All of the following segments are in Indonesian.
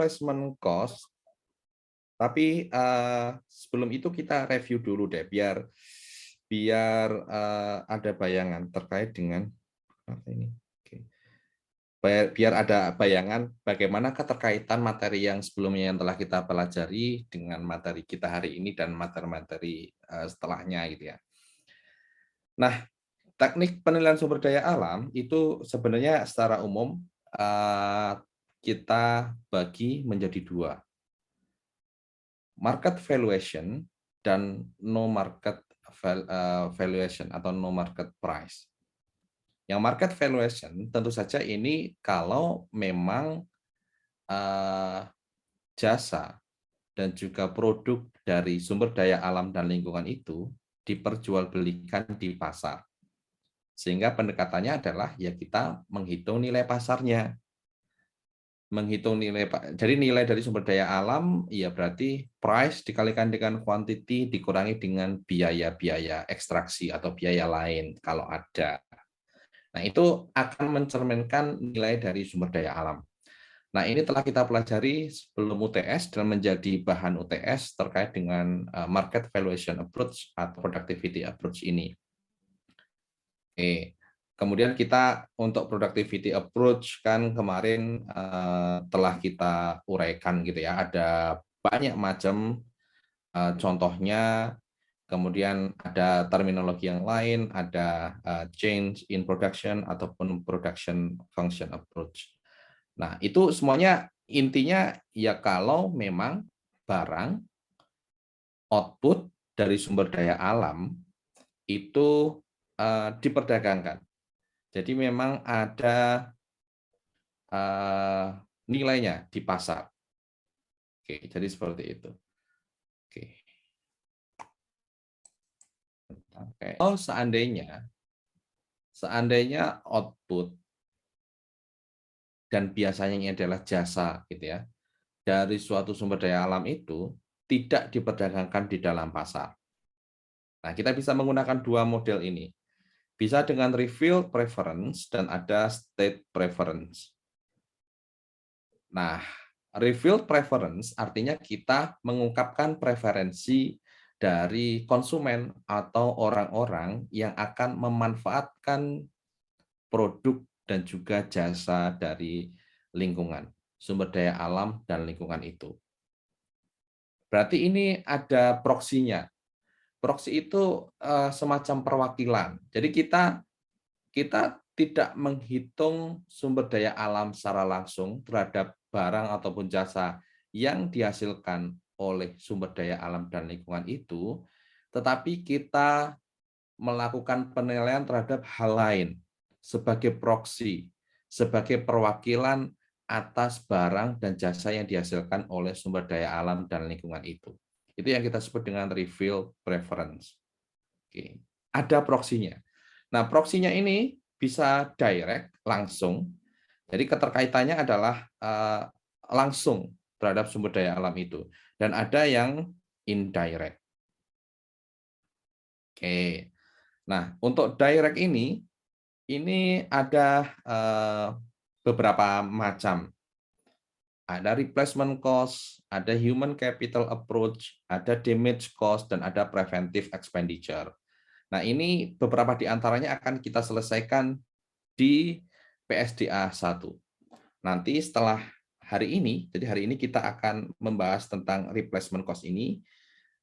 replacement cost, tapi sebelum itu kita review dulu deh, biar biar ada bayangan terkait dengan apa ini. Oke. Biar ada bayangan bagaimana keterkaitan materi yang sebelumnya yang telah kita pelajari dengan materi kita hari ini dan materi-materi setelahnya gitu ya. Nah, teknik penilaian sumber daya alam itu sebenarnya secara umum kita bagi menjadi dua, market valuation dan no market valuation atau no market price. Yang market valuation tentu saja ini kalau memang jasa dan juga produk dari sumber daya alam dan lingkungan itu diperjualbelikan di pasar. Sehingga pendekatannya adalah ya kita menghitung nilai pasarnya. Menghitung nilai, jadi nilai dari sumber daya alam ya berarti price dikalikan dengan quantity dikurangi dengan biaya-biaya ekstraksi atau biaya lain kalau ada. Nah, itu akan mencerminkan nilai dari sumber daya alam. Nah, ini telah kita pelajari sebelum UTS dan menjadi bahan UTS terkait dengan market valuation approach atau productivity approach ini. Oke. Kemudian kita untuk productivity approach kan kemarin telah kita uraikan gitu ya, ada banyak macam contohnya, kemudian ada terminologi yang lain, ada change in production ataupun production function approach. Nah, itu semuanya intinya ya kalau memang barang output dari sumber daya alam itu diperdagangkan. Jadi memang ada nilainya di pasar. Oke, jadi seperti itu. Oke. Oh, seandainya output dan biasanya ini adalah jasa gitu ya, dari suatu sumber daya alam itu tidak diperdagangkan di dalam pasar. Nah, kita bisa menggunakan dua model ini. Bisa dengan revealed preference dan ada state preference. Nah, revealed preference artinya kita mengungkapkan preferensi dari konsumen atau orang-orang yang akan memanfaatkan produk dan juga jasa dari lingkungan, sumber daya alam dan lingkungan itu. Berarti ini ada proksinya. Proksi itu semacam perwakilan. Jadi kita tidak menghitung sumber daya alam secara langsung terhadap barang ataupun jasa yang dihasilkan oleh sumber daya alam dan lingkungan itu, tetapi kita melakukan penilaian terhadap hal lain sebagai proksi, sebagai perwakilan atas barang dan jasa yang dihasilkan oleh sumber daya alam dan lingkungan itu. Itu yang kita sebut dengan revealed preference. Oke. Ada proksinya. Nah, proksinya ini bisa direct, langsung. Jadi keterkaitannya adalah langsung terhadap sumber daya alam itu. Dan ada yang indirect. Oke. Nah, untuk direct ini ada beberapa macam. Ada replacement cost, ada human capital approach, ada damage cost, dan ada preventive expenditure. Nah, ini beberapa di antaranya akan kita selesaikan di PSDA 1. Nanti setelah hari ini, jadi hari ini kita akan membahas tentang replacement cost ini.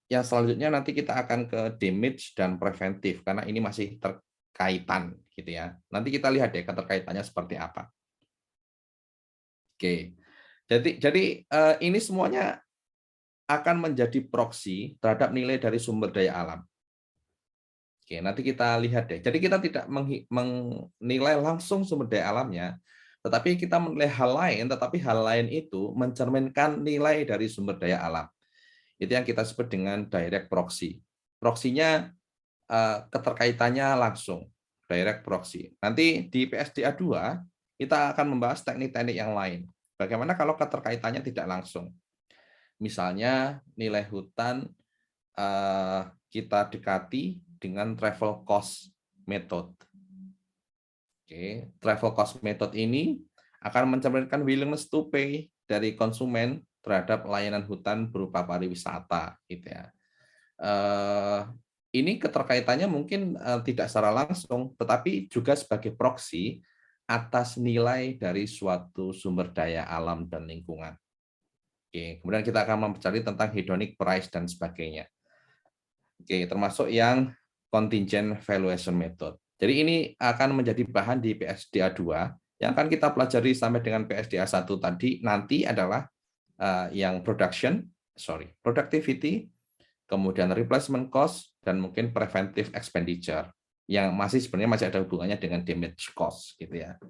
Yang selanjutnya nanti kita akan ke damage dan preventif, karena ini masih terkaitan gitu ya. Nanti kita lihat deh keterkaitannya seperti apa. Oke. Jadi ini semuanya akan menjadi proksi terhadap nilai dari sumber daya alam. Oke, nanti kita lihat deh. Jadi kita tidak menilai langsung sumber daya alamnya, tetapi kita menilai hal lain, tetapi hal lain itu mencerminkan nilai dari sumber daya alam. Itu yang kita sebut dengan direct proxy. Proksinya keterkaitannya langsung, direct proxy. Nanti di PSDA 2 kita akan membahas teknik-teknik yang lain. Bagaimana kalau keterkaitannya tidak langsung? Misalnya nilai hutan kita dekati dengan travel cost method. Oke, travel cost method ini akan mencerminkan willingness to pay dari konsumen terhadap layanan hutan berupa pariwisata, gitu ya. Ini keterkaitannya mungkin tidak secara langsung, tetapi juga sebagai proksi atas nilai dari suatu sumber daya alam dan lingkungan. Oke, kemudian kita akan mencari tentang hedonic price dan sebagainya. Oke, termasuk yang contingent valuation method. Jadi ini akan menjadi bahan di PSDA 2 yang akan kita pelajari sampai dengan PSDA 1 tadi. Nanti adalah yang productivity, kemudian replacement cost, dan mungkin preventive expenditure yang sebenarnya masih ada hubungannya dengan damage cost, gitu ya.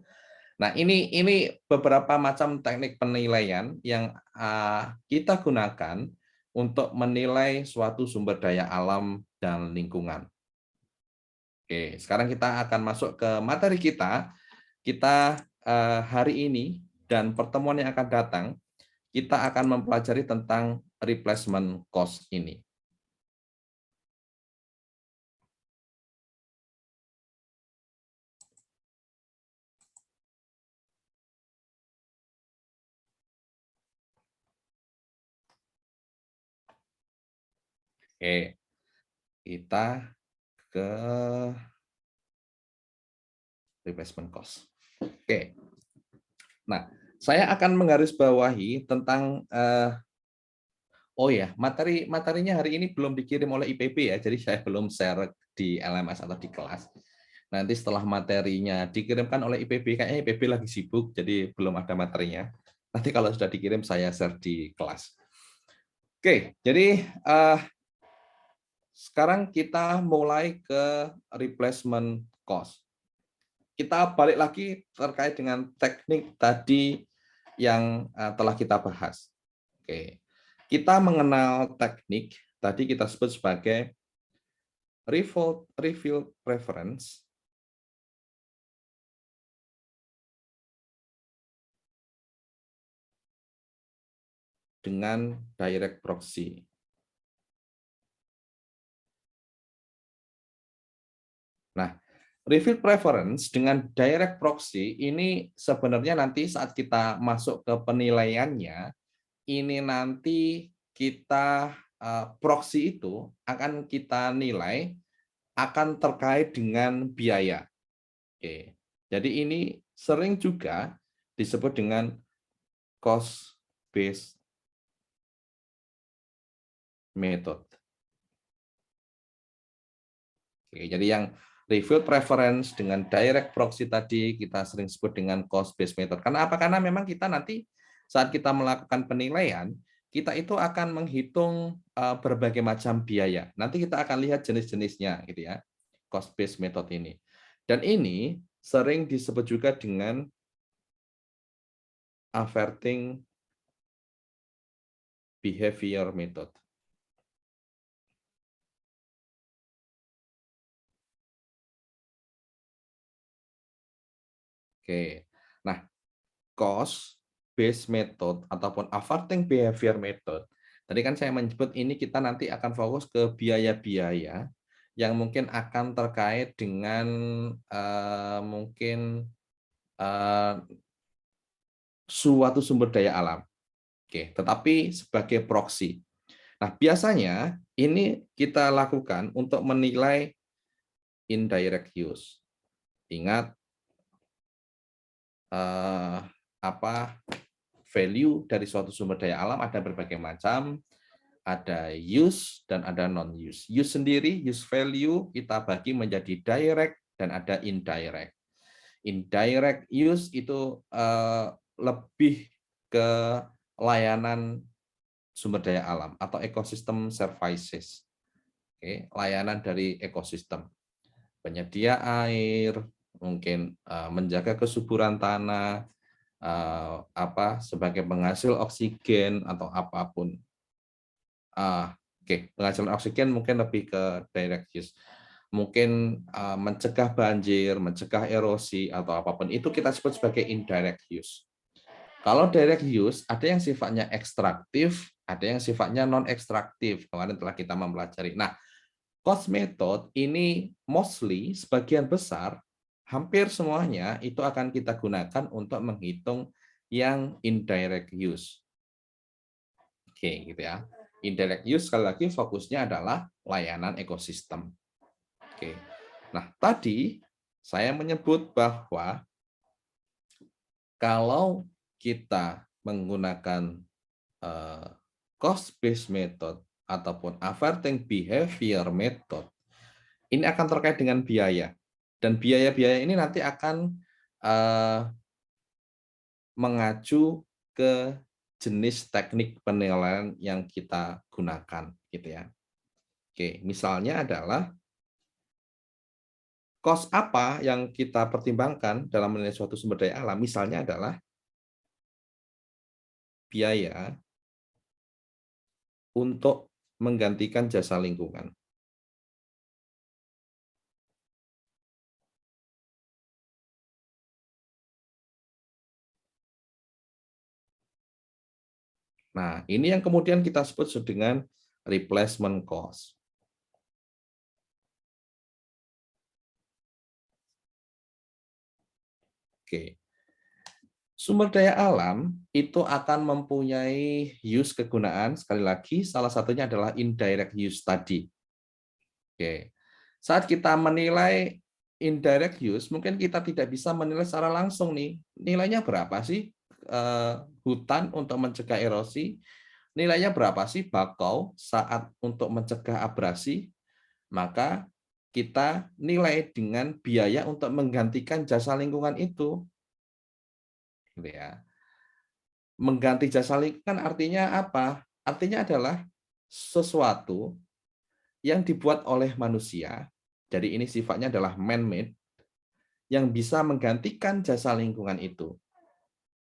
Nah, ini beberapa macam teknik penilaian yang kita gunakan untuk menilai suatu sumber daya alam dan lingkungan. Oke, sekarang kita akan masuk ke materi kita. Kita hari ini dan pertemuan yang akan datang, kita akan mempelajari tentang replacement cost ini. Oke, kita ke replacement cost. Oke. Nah, saya akan menggarisbawahi tentang materinya hari ini belum dikirim oleh IPB ya, jadi saya belum share di LMS atau di kelas. Nanti setelah materinya dikirimkan oleh IPB, kayaknya IPB lagi sibuk, jadi belum ada materinya. Nanti kalau sudah dikirim, saya share di kelas. Oke, jadi sekarang kita mulai ke replacement cost. Kita balik lagi terkait dengan teknik tadi yang telah kita bahas. Oke, kita mengenal teknik tadi kita sebut sebagai refill preference dengan direct proxy. Nah, refill preference dengan direct proxy ini sebenarnya nanti saat kita masuk ke penilaiannya, ini nanti kita proxy itu akan kita nilai akan terkait dengan biaya. Oke. Jadi ini sering juga disebut dengan cost based method. Oke, jadi yang refill preference dengan direct proxy tadi kita sering sebut dengan cost based method. Karena apa? Karena memang kita nanti saat kita melakukan penilaian, kita itu akan menghitung berbagai macam biaya. Nanti kita akan lihat jenis-jenisnya gitu ya. Cost based method ini. Dan ini sering disebut juga dengan averting behavior method. Oke. Nah, cost based method ataupun averting behavior method. Tadi kan saya menyebut ini kita nanti akan fokus ke biaya-biaya yang mungkin akan terkait dengan mungkin suatu sumber daya alam. Oke, tetapi sebagai proxy. Nah, biasanya ini kita lakukan untuk menilai indirect use. Ingat value dari suatu sumber daya alam ada berbagai macam, ada use dan ada non-use. Use sendiri, use value kita bagi menjadi direct dan ada indirect. Indirect use itu lebih ke layanan sumber daya alam atau ekosistem services. Oke, layanan dari ekosistem. Penyedia air, mungkin menjaga kesuburan tanah, sebagai penghasil oksigen atau apapun. Penghasilan oksigen mungkin lebih ke direct use. Mungkin mencegah banjir, mencegah erosi atau apapun itu kita sebut sebagai indirect use. Kalau direct use ada yang sifatnya ekstraktif, ada yang sifatnya non ekstraktif. Kemarin telah kita mempelajari. Nah, cost method ini mostly sebagian besar hampir semuanya itu akan kita gunakan untuk menghitung yang indirect use. Oke, gitu ya. Indirect use sekali lagi fokusnya adalah layanan ekosistem. Oke. Nah, tadi saya menyebut bahwa kalau kita menggunakan cost based method ataupun averting behavior method, ini akan terkait dengan biaya. Dan biaya-biaya ini nanti akan mengacu ke jenis teknik penilaian yang kita gunakan, gitu ya. Oke, misalnya adalah cost apa yang kita pertimbangkan dalam menilai suatu sumber daya alam, misalnya adalah biaya untuk menggantikan jasa lingkungan. Nah, ini yang kemudian kita sebut dengan replacement cost. Oke. Sumber daya alam itu akan mempunyai use kegunaan, sekali lagi salah satunya adalah indirect use tadi. Oke. Saat kita menilai indirect use, mungkin kita tidak bisa menilai secara langsung nih, nilainya berapa sih hutan untuk mencegah erosi, nilainya berapa sih bakau saat untuk mencegah abrasi, maka kita nilai dengan biaya untuk menggantikan jasa lingkungan itu. Gitu ya. Mengganti jasa lingkungan artinya apa? Artinya adalah sesuatu yang dibuat oleh manusia, jadi ini sifatnya adalah man-made, yang bisa menggantikan jasa lingkungan itu.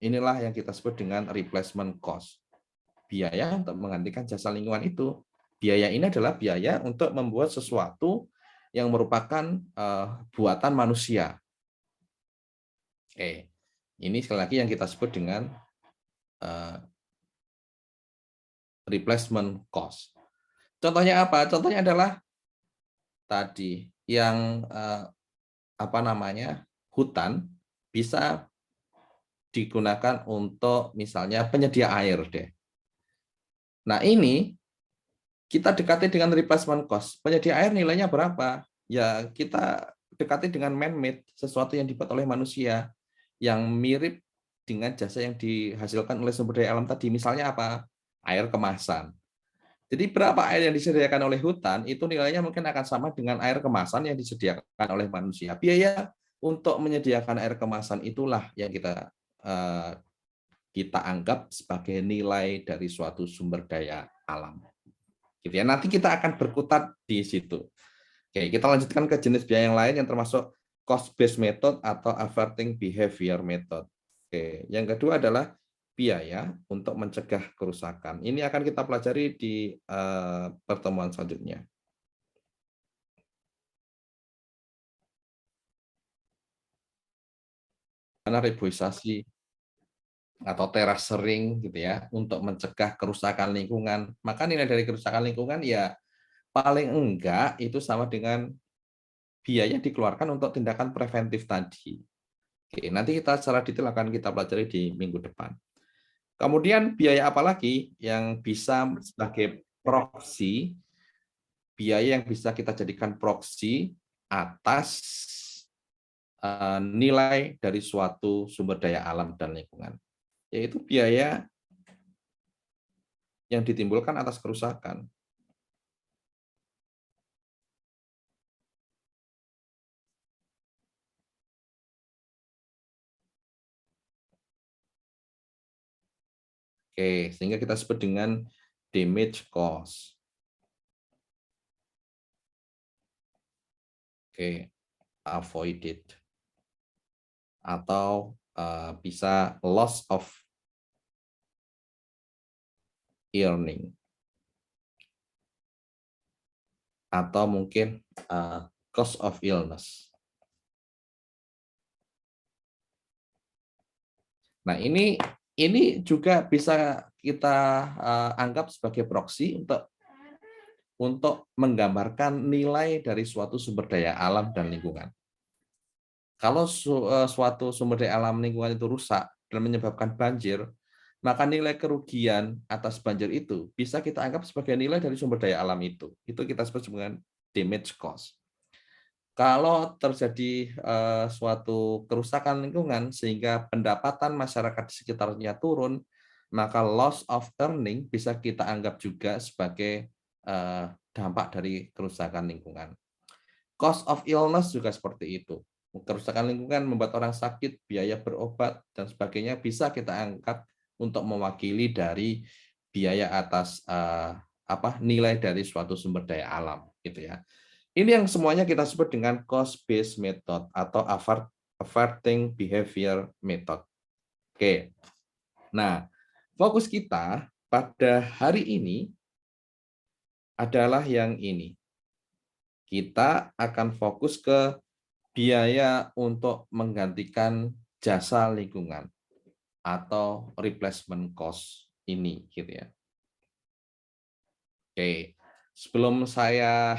Inilah yang kita sebut dengan replacement cost. Biaya untuk menggantikan jasa lingkungan itu. Biaya ini adalah biaya untuk membuat sesuatu yang merupakan buatan manusia. Ini sekali lagi yang kita sebut dengan replacement cost. Contohnya apa? Contohnya adalah tadi yang hutan bisa digunakan untuk misalnya penyedia air deh. Nah, ini kita dekati dengan replacement cost. Penyedia air nilainya berapa? Ya, kita dekati dengan man-made, sesuatu yang dibuat oleh manusia yang mirip dengan jasa yang dihasilkan oleh sumber daya alam tadi. Misalnya apa? Air kemasan. Jadi berapa air yang disediakan oleh hutan itu nilainya mungkin akan sama dengan air kemasan yang disediakan oleh manusia. Biaya untuk menyediakan air kemasan itulah yang kita anggap sebagai nilai dari suatu sumber daya alam. Gitu ya. Nanti kita akan berkutat di situ. Oke, kita lanjutkan ke jenis biaya yang lain yang termasuk cost based method atau averting behavior method. Oke, yang kedua adalah biaya untuk mencegah kerusakan. Ini akan kita pelajari di pertemuan selanjutnya. Karena reboisasi atau terasering gitu ya untuk mencegah kerusakan lingkungan. Maka nilai dari kerusakan lingkungan ya paling enggak itu sama dengan biaya dikeluarkan untuk tindakan preventif tadi. Oke, nanti kita secara detail akan kita pelajari di minggu depan. Kemudian biaya apa lagi yang bisa sebagai proksi, biaya yang bisa kita jadikan proksi atas nilai dari suatu sumber daya alam dan lingkungan, yaitu biaya yang ditimbulkan atas kerusakan. Oke, sehingga kita sebut dengan damage cost. Oke, avoided. Atau bisa loss of earning. Atau mungkin cost of illness. Nah, ini juga bisa kita anggap sebagai proksi untuk menggambarkan nilai dari suatu sumber daya alam dan lingkungan. Kalau suatu sumber daya alam lingkungan itu rusak dan menyebabkan banjir, maka nilai kerugian atas banjir itu bisa kita anggap sebagai nilai dari sumber daya alam itu. Itu kita sebut dengan damage cost. Kalau terjadi suatu kerusakan lingkungan sehingga pendapatan masyarakat di sekitarnya turun, maka loss of earning bisa kita anggap juga sebagai dampak dari kerusakan lingkungan. Cost of illness juga seperti itu. Kerusakan lingkungan membuat orang sakit, biaya berobat, dan sebagainya bisa kita angkat untuk mewakili dari biaya atas nilai dari suatu sumber daya alam, gitu ya. Ini yang semuanya kita sebut dengan cost-based method atau averting behavior method. Oke. Nah, fokus kita pada hari ini adalah yang ini. Kita akan fokus ke biaya untuk menggantikan jasa lingkungan atau replacement cost ini, gitu ya. Oke. Sebelum saya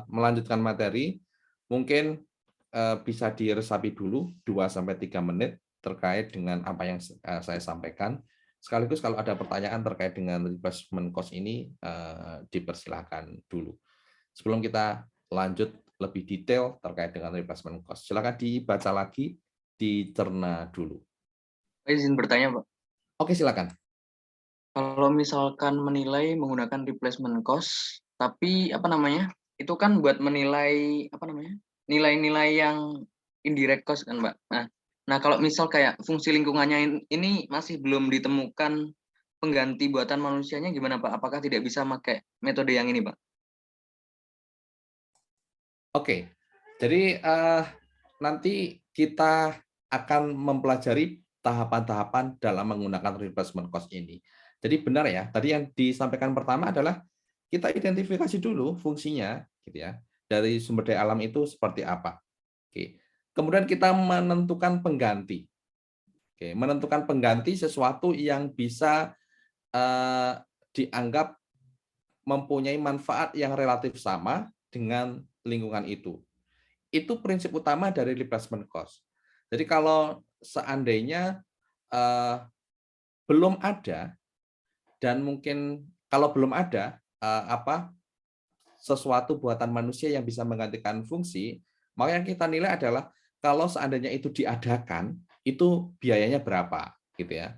melanjutkan materi, mungkin bisa diresapi dulu 2-3 menit terkait dengan apa yang saya sampaikan. Sekaligus kalau ada pertanyaan terkait dengan replacement cost ini, dipersilahkan dulu. Sebelum kita lanjut lebih detail terkait dengan replacement cost, silakan dibaca lagi, dicerna dulu. Izin bertanya, Pak. Oke, silakan. Kalau misalkan menilai menggunakan replacement cost, tapi itu kan buat menilai nilai-nilai yang indirect cost kan, Pak. Nah, kalau misal kayak fungsi lingkungannya ini masih belum ditemukan pengganti buatan manusianya gimana, Pak? Apakah tidak bisa pakai metode yang ini, Pak? Oke, jadi nanti kita akan mempelajari tahapan-tahapan dalam menggunakan replacement cost ini. Jadi benar ya, tadi yang disampaikan pertama adalah kita identifikasi dulu fungsinya, gitu ya, dari sumber daya alam itu seperti apa. Oke. Kemudian kita menentukan pengganti. Oke, menentukan pengganti sesuatu yang bisa dianggap mempunyai manfaat yang relatif sama dengan lingkungan itu. Itu prinsip utama dari replacement cost. Jadi kalau seandainya belum ada dan mungkin kalau belum ada sesuatu buatan manusia yang bisa menggantikan fungsi, maka yang kita nilai adalah kalau seandainya itu diadakan, itu biayanya berapa, gitu ya.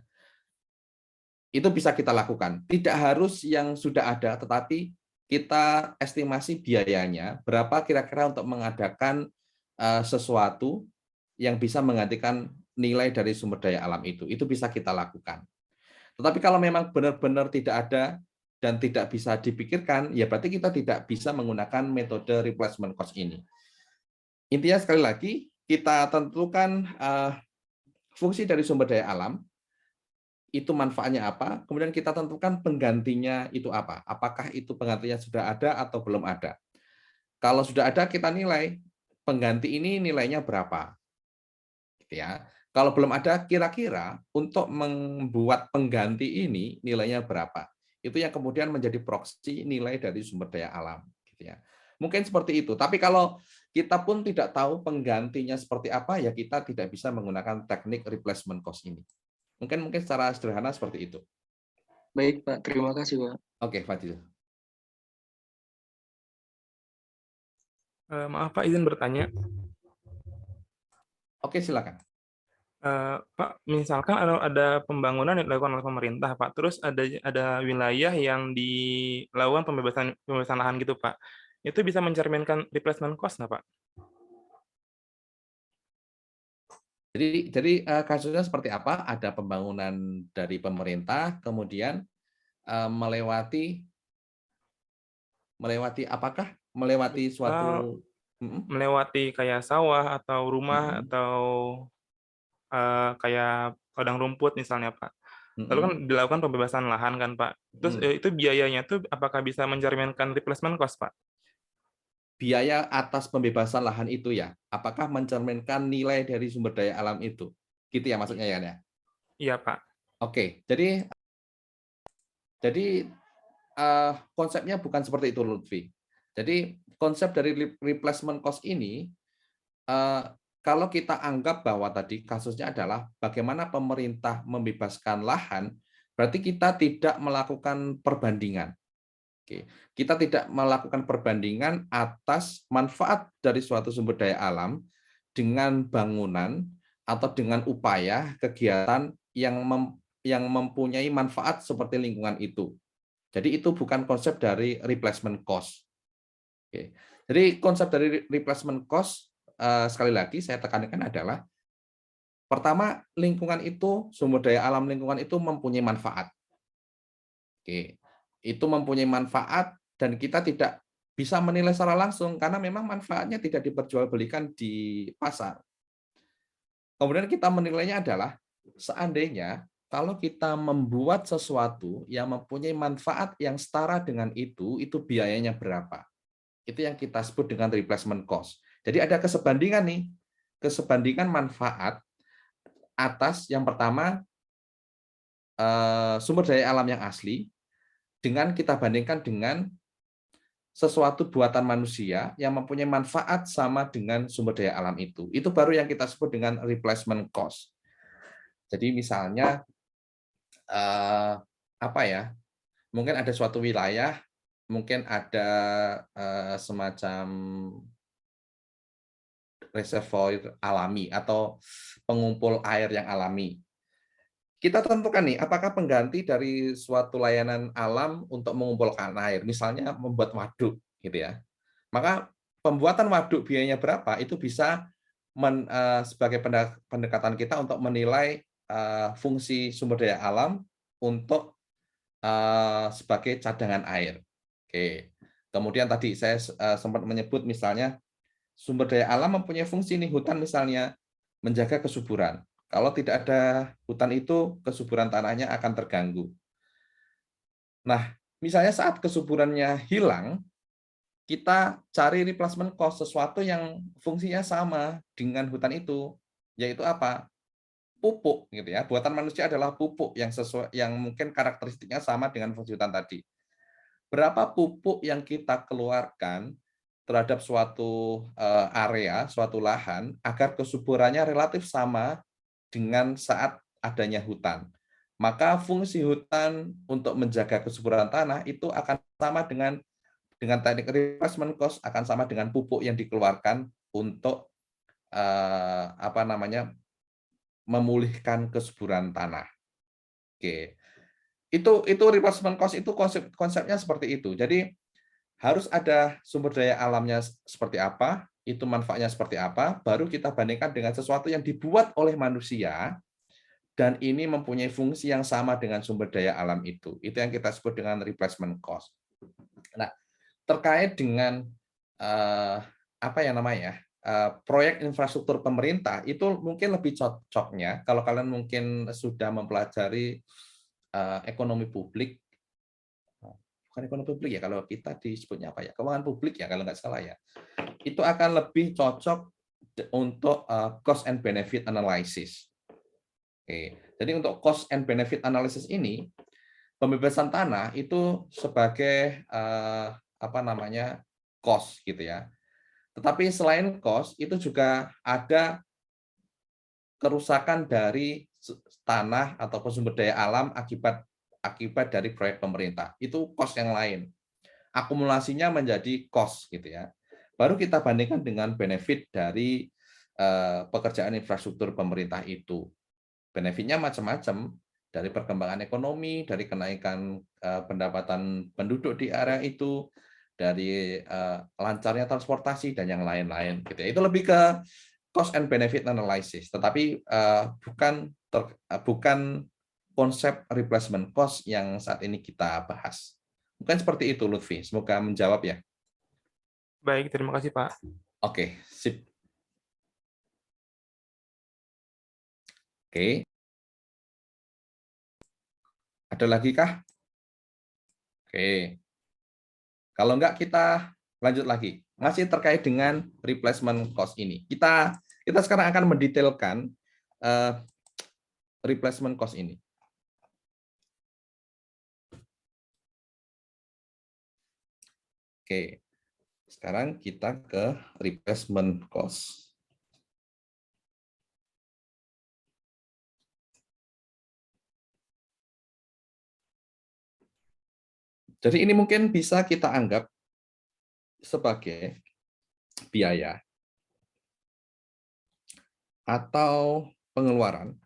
Itu bisa kita lakukan. Tidak harus yang sudah ada, tetapi kita estimasi biayanya berapa kira-kira untuk mengadakan sesuatu yang bisa menggantikan nilai dari sumber daya alam itu. Itu bisa kita lakukan. Tetapi kalau memang benar-benar tidak ada dan tidak bisa dipikirkan, ya berarti kita tidak bisa menggunakan metode replacement cost ini. Intinya sekali lagi, kita tentukan fungsi dari sumber daya alam, itu manfaatnya apa, kemudian kita tentukan penggantinya itu apa. Apakah itu penggantinya sudah ada atau belum ada. Kalau sudah ada, kita nilai pengganti ini nilainya berapa. Gitu ya. Kalau belum ada, kira-kira untuk membuat pengganti ini nilainya berapa. Itu yang kemudian menjadi proksi nilai dari sumber daya alam. Gitu ya. Mungkin seperti itu. Tapi kalau kita pun tidak tahu penggantinya seperti apa, ya kita tidak bisa menggunakan teknik replacement cost ini. Mungkin secara sederhana seperti itu. Baik, Pak. Terima kasih, Pak. Oke, Fadil. Maaf Pak, izin bertanya. Oke, silakan. Pak, misalkan ada pembangunan yang dilakukan oleh pemerintah, Pak. Terus ada wilayah yang dilakukan pembebasan lahan gitu, Pak. Itu bisa mencerminkan replacement cost nggak, Pak? Jadi kasusnya seperti apa? Ada pembangunan dari pemerintah, kemudian melewati apakah? Melewati suatu melewati kayak sawah atau rumah atau kayak padang rumput misalnya, Pak. Lalu kan dilakukan pembebasan lahan kan, Pak. Terus itu biayanya tuh apakah bisa mencerminkan replacement cost, Pak? Biaya atas pembebasan lahan itu ya, apakah mencerminkan nilai dari sumber daya alam itu? Gitu ya maksudnya ya? Iya, Pak. Oke, jadi konsepnya bukan seperti itu, Lutfi. Jadi konsep dari replacement cost ini kalau kita anggap bahwa tadi kasusnya adalah bagaimana pemerintah membebaskan lahan, berarti kita tidak melakukan perbandingan. Oke. Kita tidak melakukan perbandingan atas manfaat dari suatu sumber daya alam dengan bangunan atau dengan upaya kegiatan yang mempunyai manfaat seperti lingkungan itu. Jadi itu bukan konsep dari replacement cost. Oke. Jadi konsep dari replacement cost sekali lagi saya tekankan adalah pertama lingkungan itu sumber daya alam lingkungan itu mempunyai manfaat. Oke. Itu mempunyai manfaat dan kita tidak bisa menilai secara langsung karena memang manfaatnya tidak diperjualbelikan di pasar. Kemudian kita menilainya adalah seandainya kalau kita membuat sesuatu yang mempunyai manfaat yang setara dengan itu biayanya berapa? Itu yang kita sebut dengan replacement cost. Jadi ada kesebandingan nih, kesebandingan manfaat atas yang pertama sumber daya alam yang asli dengan kita bandingkan dengan sesuatu buatan manusia yang mempunyai manfaat sama dengan sumber daya alam itu. Itu baru yang kita sebut dengan replacement cost. Jadi misalnya apa ya? Mungkin ada suatu wilayah, mungkin ada semacam reservoir alami atau pengumpul air yang alami. Kita tentukan nih, apakah pengganti dari suatu layanan alam untuk mengumpulkan air, misalnya membuat waduk, gitu ya. Maka pembuatan waduk biayanya berapa, itu bisa sebagai pendekatan kita untuk menilai fungsi sumber daya alam untuk sebagai cadangan air. Oke. Kemudian tadi saya sempat menyebut misalnya sumber daya alam mempunyai fungsi nih, hutan misalnya menjaga kesuburan. Kalau tidak ada hutan itu, kesuburan tanahnya akan terganggu. Nah, misalnya saat kesuburannya hilang, kita cari replacement cost sesuatu yang fungsinya sama dengan hutan itu, yaitu apa? Pupuk gitu ya. Buatan manusia adalah pupuk yang sesuai yang mungkin karakteristiknya sama dengan fungsi hutan tadi. Berapa pupuk yang kita keluarkan terhadap suatu area, suatu lahan agar kesuburannya relatif sama dengan saat adanya hutan. Maka fungsi hutan untuk menjaga kesuburan tanah itu akan sama dengan teknik replacement cost akan sama dengan pupuk yang dikeluarkan untuk memulihkan kesuburan tanah. Oke. Itu replacement cost itu konsepnya seperti itu. Jadi harus ada sumber daya alamnya seperti apa, itu manfaatnya seperti apa, baru kita bandingkan dengan sesuatu yang dibuat oleh manusia dan ini mempunyai fungsi yang sama dengan sumber daya alam itu. Itu yang kita sebut dengan replacement cost. Nah, terkait dengan proyek infrastruktur pemerintah itu mungkin lebih cocoknya kalau kalian mungkin sudah mempelajari ekonomi publik, bukan ekonomi publik ya, kalau kita disebutnya apa ya, keuangan publik ya kalau nggak salah ya, itu akan lebih cocok untuk cost and benefit analysis. Oke, jadi untuk cost and benefit analysis ini, pembebasan tanah itu sebagai cost gitu ya. Tetapi selain cost itu juga ada kerusakan dari tanah ataupun sumber daya alam akibat dari proyek pemerintah. Itu cost yang lain. Akumulasinya menjadi cost gitu ya. Baru kita bandingkan dengan benefit dari pekerjaan infrastruktur pemerintah itu. Benefitnya macam-macam, dari perkembangan ekonomi, dari kenaikan pendapatan penduduk di area itu, dari lancarnya transportasi dan yang lain-lain gitu ya. Itu lebih ke cost and benefit analysis, tetapi bukan konsep replacement cost yang saat ini kita bahas. Bukan seperti itu, Lutfi. Semoga menjawab ya. Baik, terima kasih, Pak. Oke, sip. Oke. Ada lagi kah? Oke. Kalau enggak kita lanjut lagi. Masih terkait dengan replacement cost ini. Kita sekarang akan mendetailkan replacement cost ini. Oke. Sekarang kita ke replacement cost. Jadi ini mungkin bisa kita anggap sebagai biaya atau pengeluaran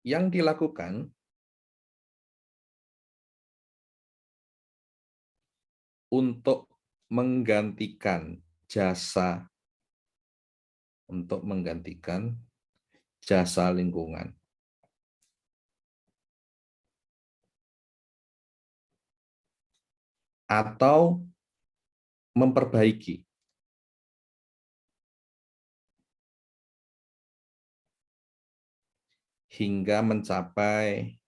yang dilakukan untuk menggantikan jasa lingkungan atau memperbaiki hingga mencapai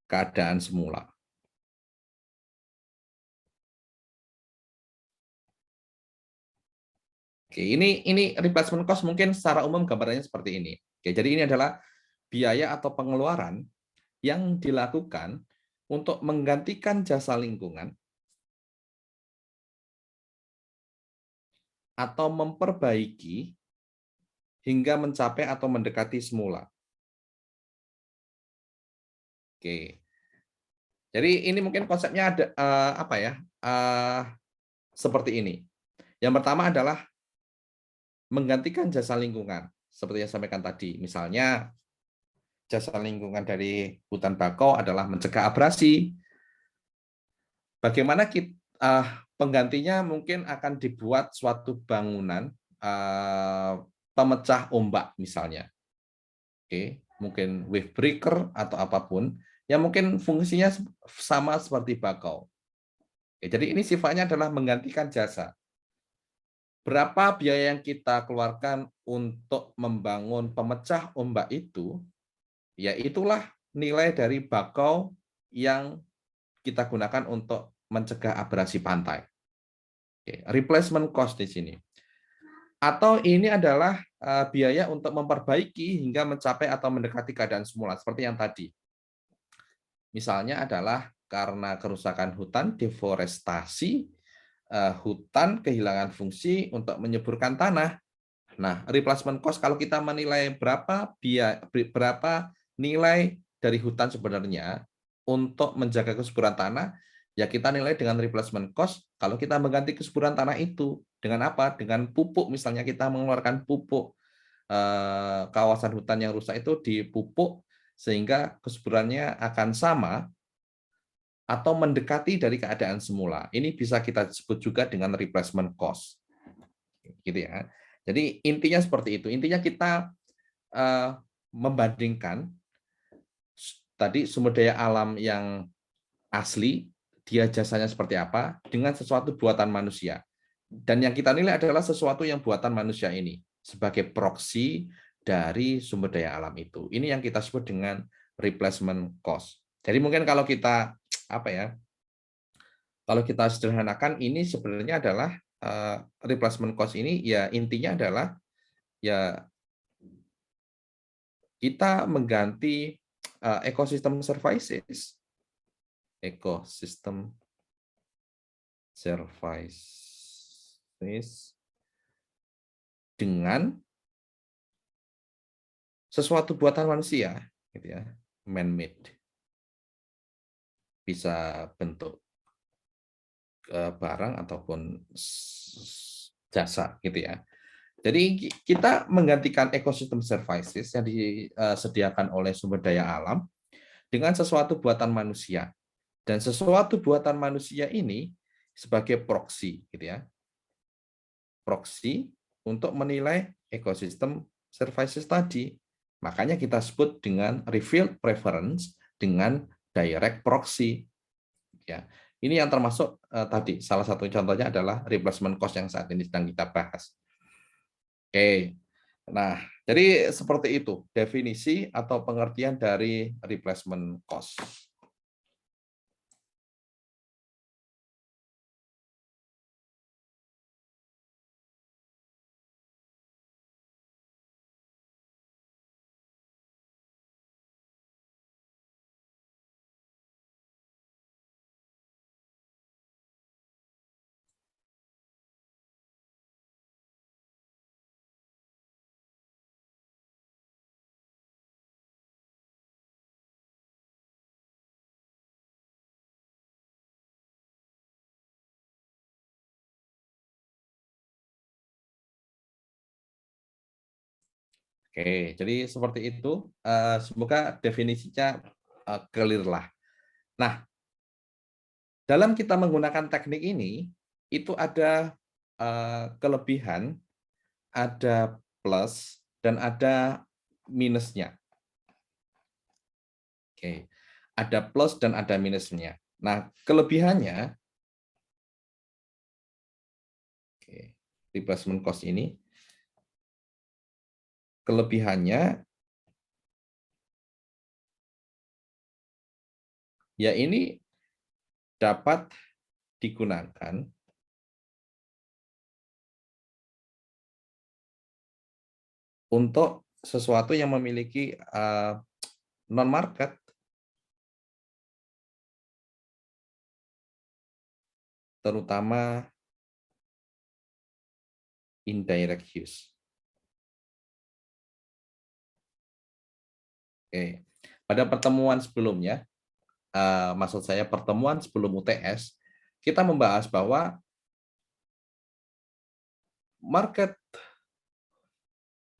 keadaan semula. Oke, ini replacement cost mungkin secara umum gambarannya seperti ini. Oke, jadi ini adalah biaya atau pengeluaran yang dilakukan untuk menggantikan jasa lingkungan atau memperbaiki hingga mencapai atau mendekati semula. Oke, jadi ini mungkin konsepnya ada apa ya? Seperti ini. Yang pertama adalah menggantikan jasa lingkungan, seperti yang saya sampaikan tadi. Misalnya jasa lingkungan dari hutan bakau adalah mencegah abrasi. Bagaimana penggantinya mungkin akan dibuat suatu bangunan pemecah ombak misalnya. Oke, mungkin wave breaker atau apapun yang mungkin fungsinya sama seperti bakau. Oke, jadi ini sifatnya adalah menggantikan jasa. Berapa biaya yang kita keluarkan untuk membangun pemecah ombak itu, ya itulah nilai dari bakau yang kita gunakan untuk mencegah abrasi pantai. Oke, replacement cost di sini. Atau ini adalah biaya untuk memperbaiki hingga mencapai atau mendekati keadaan semula, seperti yang tadi. Misalnya adalah karena kerusakan hutan, deforestasi, hutan kehilangan fungsi untuk menyuburkan tanah. Nah, replacement cost kalau kita menilai berapa nilai dari hutan sebenarnya untuk menjaga kesuburan tanah, ya kita nilai dengan replacement cost kalau kita mengganti kesuburan tanah itu dengan apa? Dengan pupuk, misalnya kita mengeluarkan pupuk, kawasan hutan yang rusak itu dipupuk sehingga kesuburannya akan sama atau mendekati dari keadaan semula. Ini bisa kita sebut juga dengan replacement cost. Gitu ya. Jadi intinya seperti itu. Intinya kita membandingkan tadi sumber daya alam yang asli, dia jasanya seperti apa, dengan sesuatu buatan manusia. Dan yang kita nilai adalah sesuatu yang buatan manusia ini sebagai proksi dari sumber daya alam itu. Ini yang kita sebut dengan replacement cost. Jadi mungkin kalau kita apa ya? Kalau kita sederhanakan ini sebenarnya adalah replacement cost ini ya intinya adalah ya kita mengganti ekosistem services, ekosistem services dengan sesuatu buatan manusia, gitu ya, man-made, bisa bentuk barang ataupun jasa, gitu ya. Jadi kita menggantikan ekosistem services yang disediakan oleh sumber daya alam dengan sesuatu buatan manusia. Dan sesuatu buatan manusia ini sebagai proksi, gitu ya. Proksi untuk menilai ekosistem services tadi. Makanya kita sebut dengan revealed preference dengan direct proxy. Ya, ini yang termasuk tadi salah satu contohnya adalah replacement cost yang saat ini sedang kita bahas. Oke, nah jadi seperti itu definisi atau pengertian dari replacement cost. Oke, jadi seperti itu. Semoga definisinya clear lah. Nah, dalam kita menggunakan teknik ini, itu ada kelebihan, ada plus, dan ada minusnya. Oke, ada plus dan ada minusnya. Nah, kelebihannya, oke, replacement cost ini, kelebihannya, ya ini dapat digunakan untuk sesuatu yang memiliki non-market, terutama indirect use. Oke. Pada pertemuan sebelumnya, maksud saya pertemuan sebelum UTS, kita membahas bahwa market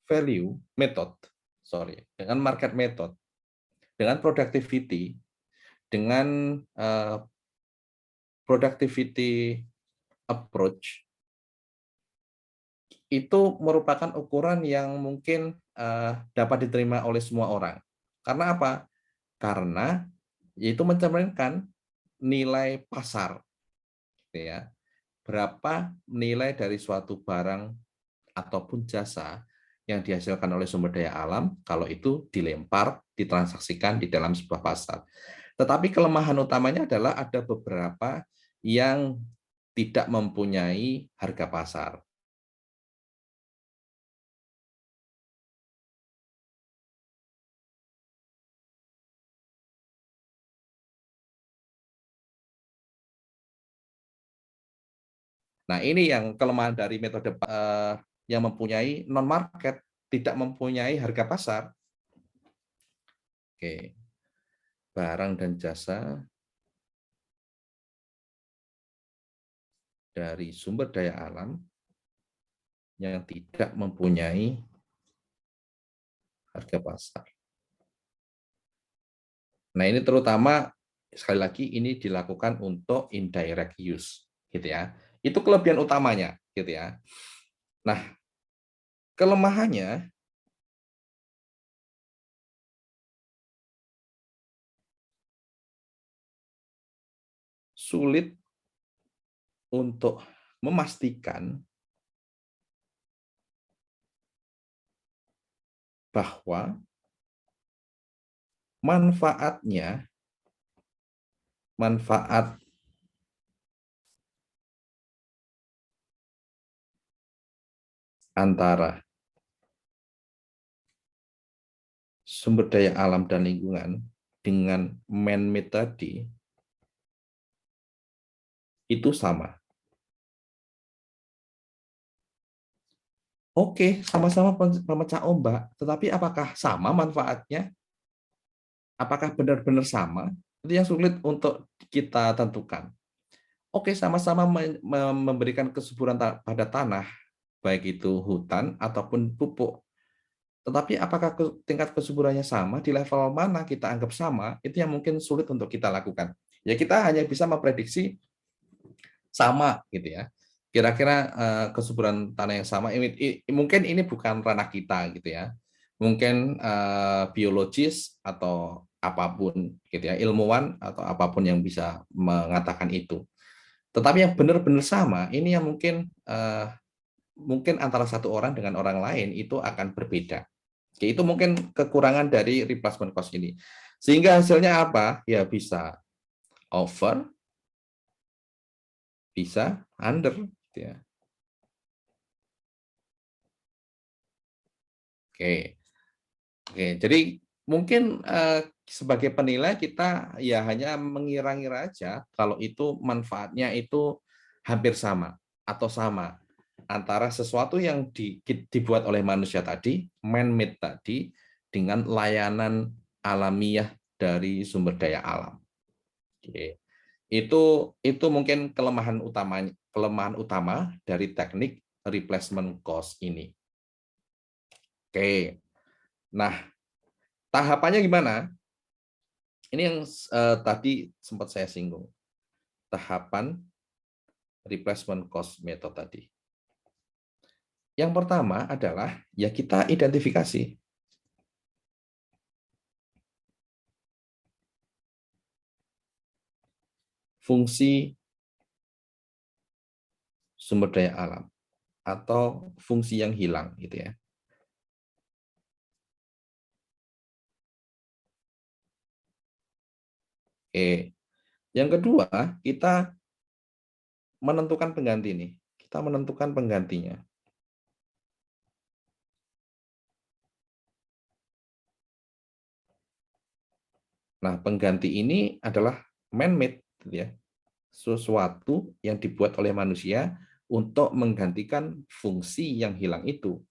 value method, dengan market method, dengan productivity, dengan productivity approach, itu merupakan ukuran yang mungkin dapat diterima oleh semua orang. Karena apa? Karena yaitu mencerminkan nilai pasar, gitu ya. Berapa nilai dari suatu barang ataupun jasa yang dihasilkan oleh sumber daya alam kalau itu dilempar, ditransaksikan di dalam sebuah pasar. Tetapi kelemahan utamanya adalah ada beberapa yang tidak mempunyai harga pasar. Nah, ini yang kelemahan dari metode yang mempunyai non-market, tidak mempunyai harga pasar. Oke, barang dan jasa dari sumber daya alam yang tidak mempunyai harga pasar. Nah, ini terutama sekali lagi ini dilakukan untuk indirect use, gitu ya. Itu kelebihan utamanya, gitu ya. Nah, kelemahannya sulit untuk memastikan bahwa manfaat antara sumber daya alam dan lingkungan dengan man-made tadi itu sama. Oke, sama-sama pemecah ombak, tetapi apakah sama manfaatnya? Apakah benar-benar sama? Itu yang sulit untuk kita tentukan. Oke, sama-sama memberikan kesuburan pada tanah, baik itu hutan ataupun pupuk. Tetapi apakah tingkat kesuburannya sama, di level mana kita anggap sama, itu yang mungkin sulit untuk kita lakukan. Ya kita hanya bisa memprediksi sama gitu ya. Kira-kira kesuburan tanah yang sama, mungkin ini bukan ranah kita gitu ya. Mungkin biologis atau apapun gitu ya, ilmuwan atau apapun yang bisa mengatakan itu. Tetapi yang benar-benar sama, ini yang mungkin antara satu orang dengan orang lain itu akan berbeda. Oke, itu mungkin kekurangan dari replacement cost ini. Sehingga hasilnya apa? Ya bisa over, bisa under. Gitu ya. Oke, oke. Jadi mungkin sebagai penilai kita ya hanya mengira-ngira aja kalau itu manfaatnya itu hampir sama atau sama antara sesuatu yang dibuat oleh manusia tadi, man-made tadi, dengan layanan alamiah dari sumber daya alam. Oke. Itu mungkin kelemahan utama dari teknik replacement cost ini. Oke. Nah, tahapannya gimana? Ini yang tadi sempat saya singgung. Tahapan replacement cost method tadi. Yang pertama adalah ya kita identifikasi. Fungsi sumber daya alam atau fungsi yang hilang gitu ya. Oke. Yang kedua, kita menentukan pengganti nih. Kita menentukan penggantinya. Nah, pengganti ini adalah man-made gitu ya. Sesuatu yang dibuat oleh manusia untuk menggantikan fungsi yang hilang itu.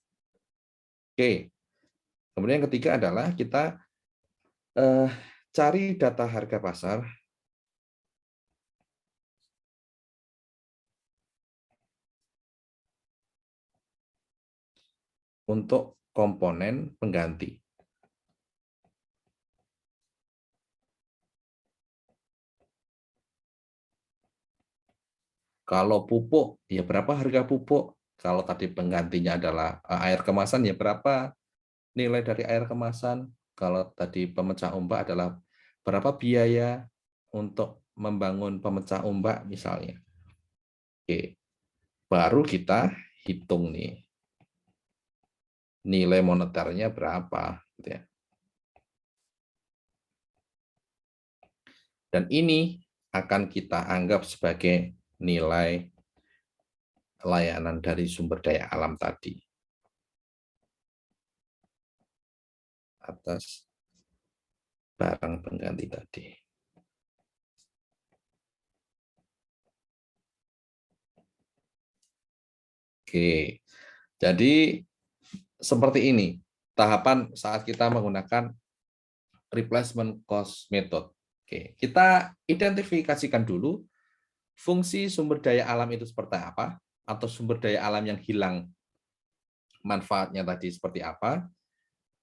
Oke. Kemudian yang ketiga adalah kita cari data harga pasar untuk komponen pengganti. Kalau pupuk, ya berapa harga pupuk? Kalau tadi penggantinya adalah air kemasan, ya berapa nilai dari air kemasan? Kalau tadi pemecah ombak adalah berapa biaya untuk membangun pemecah ombak misalnya. Oke, baru kita hitung nih nilai moneternya berapa. Gitu ya. Dan ini akan kita anggap sebagai nilai layanan dari sumber daya alam tadi atas barang pengganti tadi. Oke, jadi seperti ini tahapan saat kita menggunakan replacement cost method. Oke, kita identifikasikan dulu fungsi sumber daya alam itu seperti apa, atau sumber daya alam yang hilang manfaatnya tadi seperti apa.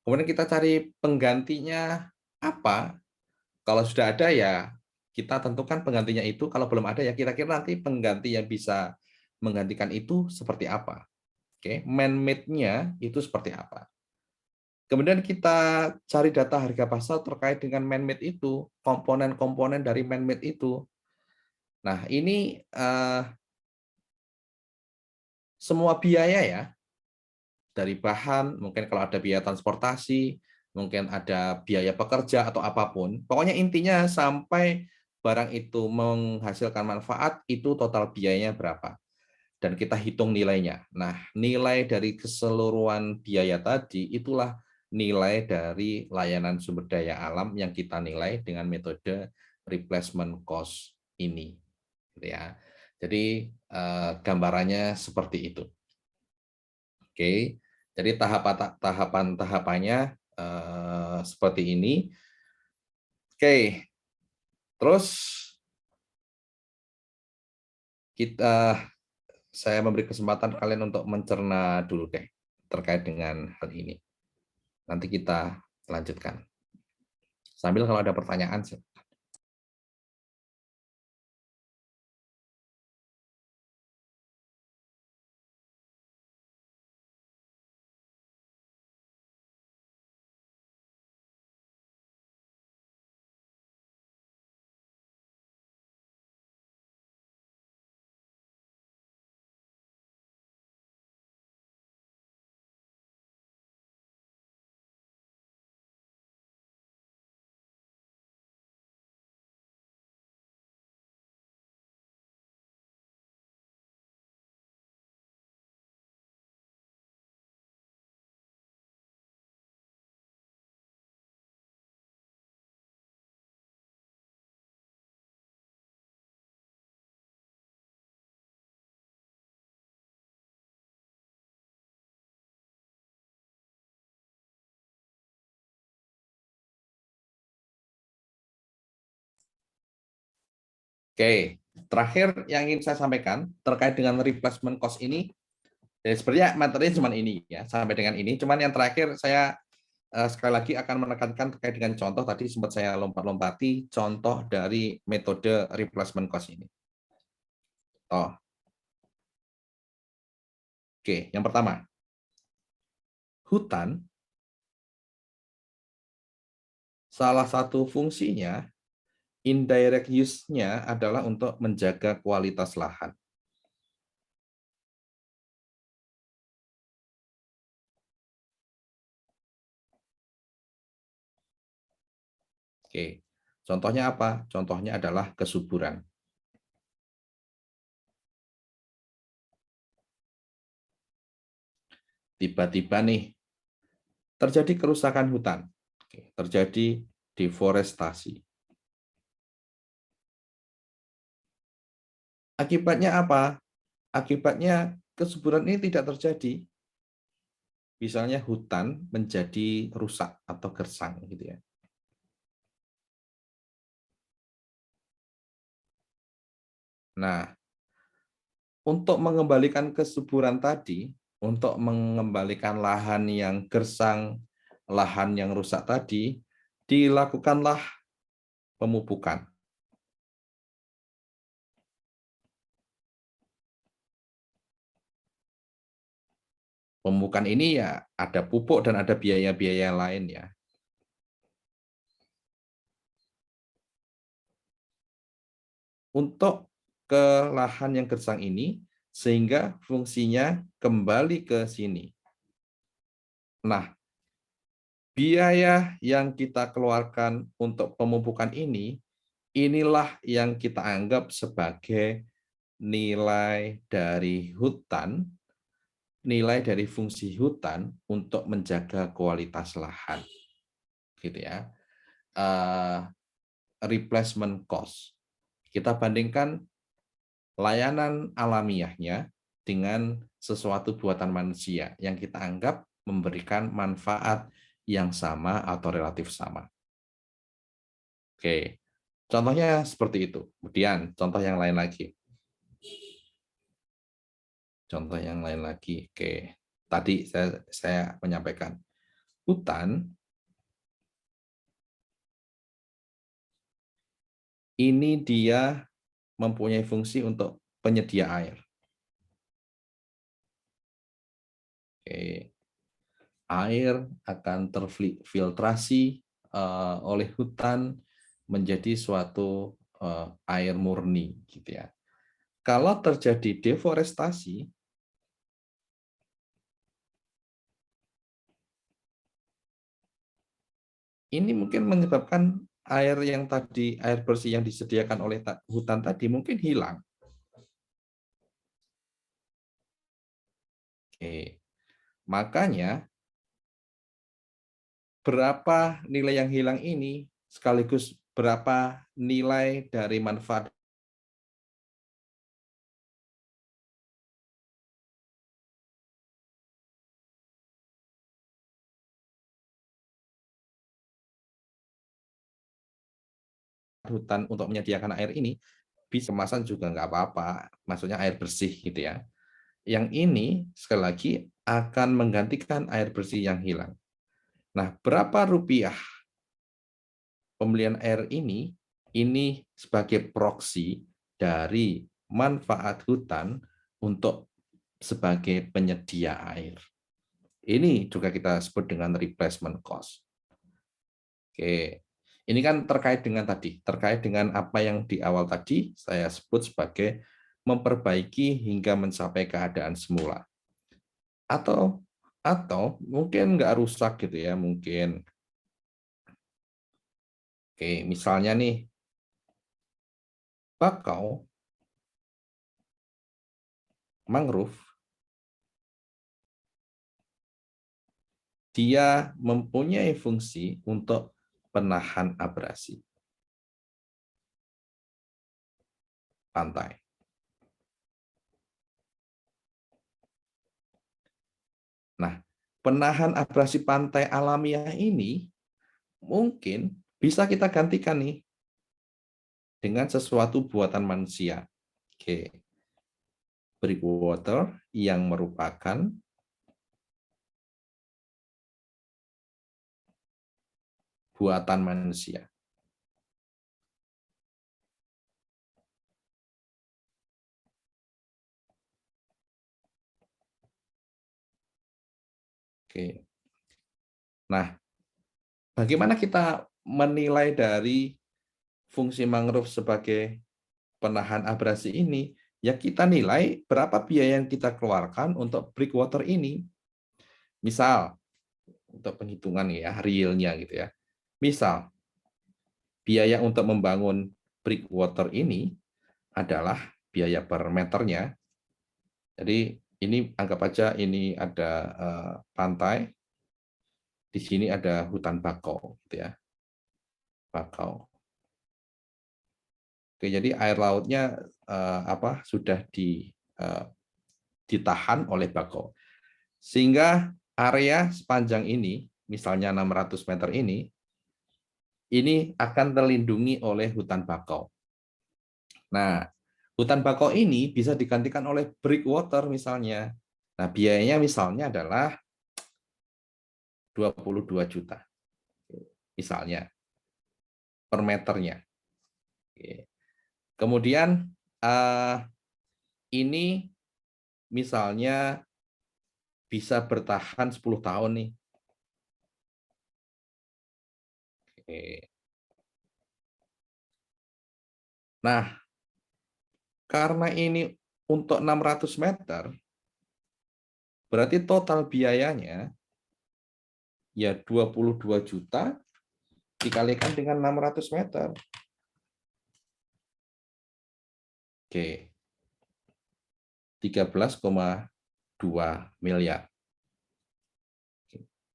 Kemudian kita cari penggantinya apa. Kalau sudah ada ya kita tentukan penggantinya itu. Kalau belum ada ya kira-kira nanti pengganti yang bisa menggantikan itu seperti apa. Oke, man-made-nya itu seperti apa. Kemudian kita cari data harga pasar terkait dengan man-made itu, komponen-komponen dari man-made itu. Nah, ini semua biaya ya, dari bahan, mungkin kalau ada biaya transportasi, mungkin ada biaya pekerja atau apapun. Pokoknya intinya sampai barang itu menghasilkan manfaat, itu total biayanya berapa. Dan kita hitung nilainya. Nah, nilai dari keseluruhan biaya tadi, itulah nilai dari layanan sumber daya alam yang kita nilai dengan metode replacement cost ini. Gitu ya. Jadi, gambarannya seperti itu. Oke, jadi tahapan-tahapannya seperti ini. Oke, terus saya memberi kesempatan kalian untuk mencerna dulu deh terkait dengan hal ini. Nanti kita lanjutkan. Sambil kalau ada pertanyaan, oke, terakhir yang ingin saya sampaikan terkait dengan replacement cost ini, ya sebenarnya materinya cuma ini ya, sampai dengan ini. Cuman yang terakhir saya sekali lagi akan menekankan terkait dengan contoh tadi sempat saya lompat-lompati contoh dari metode replacement cost ini. Oh, oke, yang pertama, hutan salah satu fungsinya indirect use-nya adalah untuk menjaga kualitas lahan. Oke, contohnya apa? Contohnya adalah kesuburan. Tiba-tiba nih terjadi kerusakan hutan, terjadi deforestasi. Akibatnya apa? Akibatnya kesuburan ini tidak terjadi. Misalnya hutan menjadi rusak atau gersang gitu ya. Nah, untuk mengembalikan kesuburan tadi, untuk mengembalikan lahan yang gersang, lahan yang rusak tadi, dilakukanlah pemupukan. Pemupukan ini ya ada pupuk dan ada biaya-biaya lain ya. Untuk ke lahan yang gersang ini, sehingga fungsinya kembali ke sini. Nah, biaya yang kita keluarkan untuk pemupukan ini, inilah yang kita anggap sebagai nilai dari hutan, nilai dari fungsi hutan untuk menjaga kualitas lahan. Gitu ya. Replacement cost. Kita bandingkan layanan alamiahnya dengan sesuatu buatan manusia yang kita anggap memberikan manfaat yang sama atau relatif sama. Oke, contohnya seperti itu. Kemudian contoh yang lain lagi. Contoh yang lain lagi. Oke, tadi saya menyampaikan hutan ini dia mempunyai fungsi untuk penyedia air. Oke, air akan terfiltrasi oleh hutan menjadi suatu air murni, gitu ya. Kalau terjadi deforestasi, ini mungkin menyebabkan air yang tadi, air bersih yang disediakan oleh hutan tadi mungkin hilang. Oke, makanya berapa nilai yang hilang ini sekaligus berapa nilai dari manfaat hutan untuk menyediakan air ini, bisa kemasan juga nggak apa-apa, maksudnya air bersih gitu ya. Yang ini sekali lagi akan menggantikan air bersih yang hilang. Nah, berapa rupiah pembelian air ini sebagai proksi dari manfaat hutan untuk sebagai penyedia air. Ini juga kita sebut dengan replacement cost. Oke, ini kan terkait dengan tadi, terkait dengan apa yang di awal tadi saya sebut sebagai memperbaiki hingga mencapai keadaan semula. Atau mungkin nggak rusak gitu ya, mungkin. Oke, misalnya nih, bakau, mangrove, dia mempunyai fungsi untuk penahan abrasi pantai. Nah, penahan abrasi pantai alamiah ini mungkin bisa kita gantikan nih dengan sesuatu buatan manusia. Oke, breakwater yang merupakan buatan manusia. Oke. Nah, bagaimana kita menilai dari fungsi mangrove sebagai penahan abrasi ini? Ya kita nilai berapa biaya yang kita keluarkan untuk breakwater ini. Misal, untuk penghitungan ya, realnya gitu ya. Misal, biaya untuk membangun breakwater ini adalah biaya per meternya. Jadi ini anggap aja ini ada pantai, di sini ada hutan bakau, gitu ya, bakau. Oke, jadi air lautnya sudah ditahan oleh bakau, sehingga area sepanjang ini, misalnya 600 meter ini akan terlindungi oleh hutan bakau. Nah, hutan bakau ini bisa digantikan oleh breakwater misalnya. Nah, biayanya misalnya adalah 22 juta misalnya per meternya. Kemudian ini misalnya bisa bertahan 10 tahun nih. Nah, karena ini untuk 600 meter, berarti total biayanya ya 22 juta dikalikan dengan 600 meter. Oke. 13,2 miliar.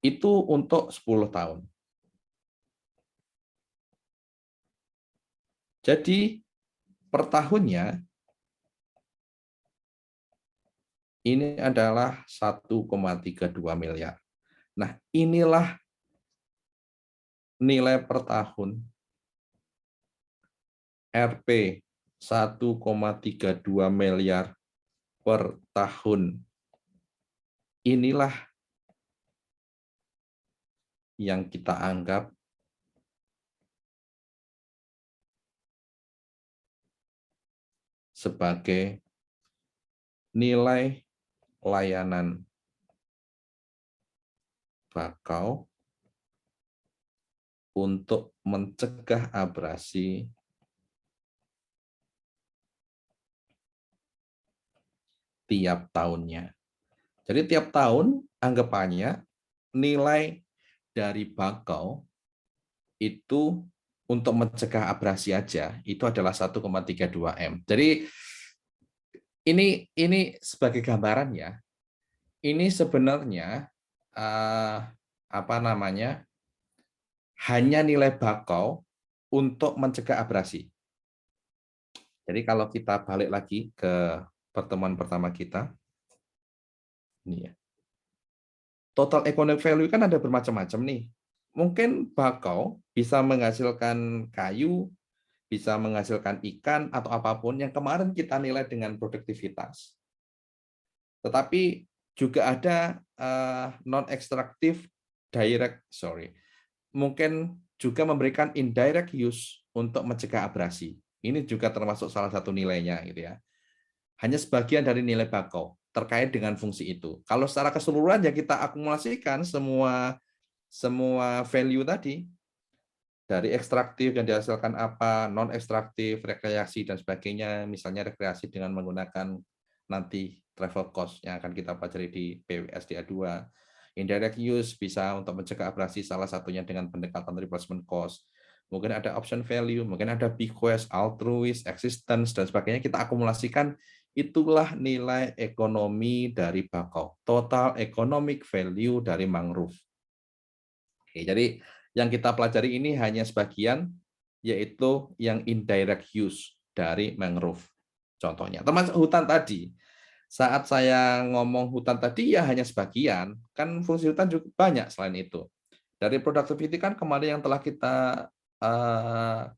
Itu untuk 10 tahun. Jadi per tahunnya ini adalah 1,32 miliar. Nah, inilah nilai per tahun Rp 1,32 miliar per tahun. Inilah yang kita anggap sebagai nilai layanan bakau untuk mencegah abrasi tiap tahunnya. Jadi tiap tahun anggapannya nilai dari bakau itu untuk mencegah abrasi aja itu adalah 1,32 M. Jadi ini sebagai gambaran ya. Ini sebenarnya hanya nilai bakau untuk mencegah abrasi. Jadi kalau kita balik lagi ke pertemuan pertama kita, ini ya. Total economic value kan ada bermacam-macam nih. Mungkin bakau bisa menghasilkan kayu, bisa menghasilkan ikan atau apapun yang kemarin kita nilai dengan produktivitas. Tetapi juga ada non-extractive mungkin juga memberikan indirect use untuk mencegah abrasi. Ini juga termasuk salah satu nilainya gitu ya. Hanya sebagian dari nilai bakau terkait dengan fungsi itu. Kalau secara keseluruhan ya kita akumulasikan semua value tadi, dari ekstraktif yang dihasilkan apa, non ekstraktif, rekreasi dan sebagainya, misalnya rekreasi dengan menggunakan nanti travel cost yang akan kita pelajari di PWSDA 2. Indirect use bisa untuk mencegah abrasi, salah satunya dengan pendekatan replacement cost. Mungkin ada option value, mungkin ada bequest, altruist, existence dan sebagainya, kita akumulasikan, itulah nilai ekonomi dari bakau, total economic value dari mangrove. Oke, jadi yang kita pelajari ini hanya sebagian, yaitu yang indirect use dari mangrove. Contohnya, termasuk hutan tadi. Saat saya ngomong hutan tadi ya hanya sebagian, kan fungsi hutan juga banyak selain itu. Dari productivity kan kemarin yang telah kita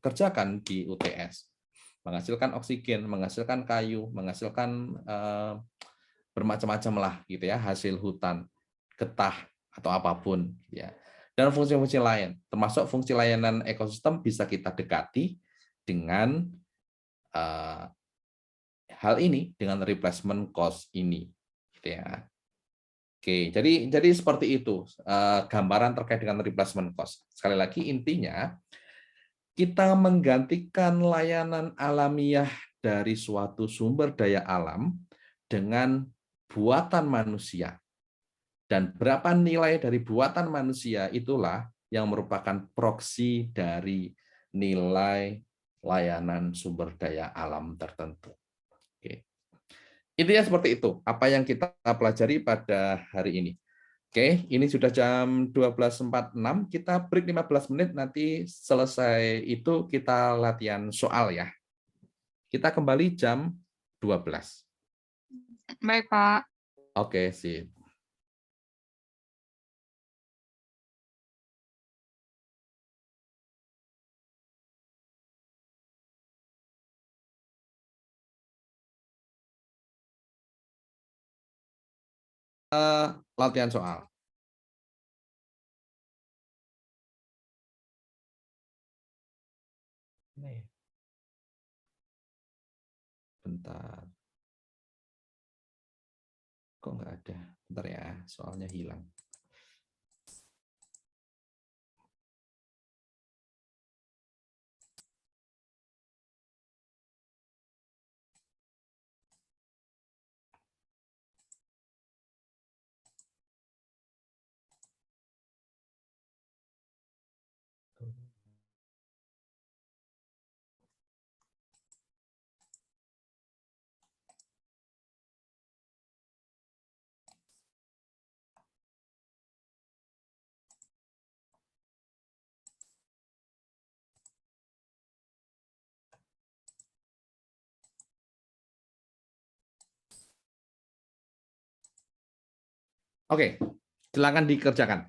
kerjakan di UTS. Menghasilkan oksigen, menghasilkan kayu, menghasilkan bermacam-macam lah gitu ya, hasil hutan, getah atau apapun ya. dan fungsi-fungsi lain, termasuk fungsi layanan ekosistem bisa kita dekati dengan hal ini, dengan replacement cost ini, gitu ya. Oke, jadi seperti itu gambaran terkait dengan replacement cost. Sekali lagi intinya kita menggantikan layanan alamiah dari suatu sumber daya alam dengan buatan manusia. Dan berapa nilai dari buatan manusia itulah yang merupakan proksi dari nilai layanan sumber daya alam tertentu. Oke. Intinya seperti itu, apa yang kita pelajari pada hari ini. Oke, ini sudah jam 12.46, kita break 15 menit, nanti selesai itu kita latihan soal ya. Kita kembali jam 12. Baik, Pak. Oke, sip. Latihan soal. Nih. Bentar. Kok nggak ada? Bentar ya, soalnya hilang. Oke, silakan dikerjakan.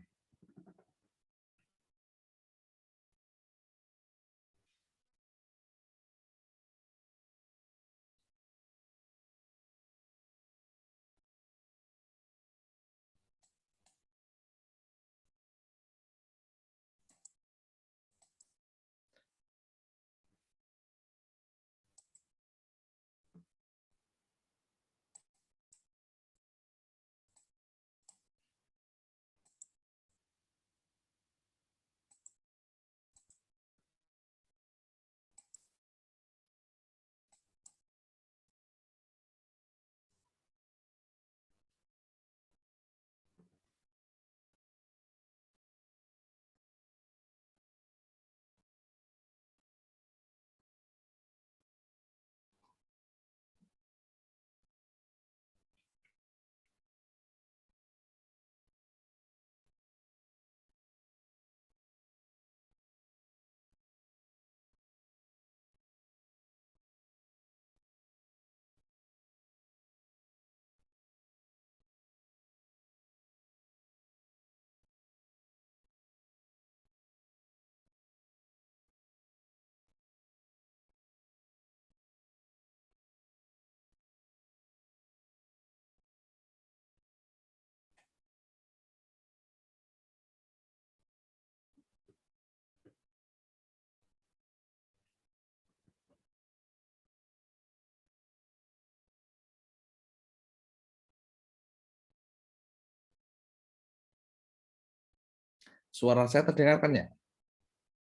Suara saya terdengar kan ya?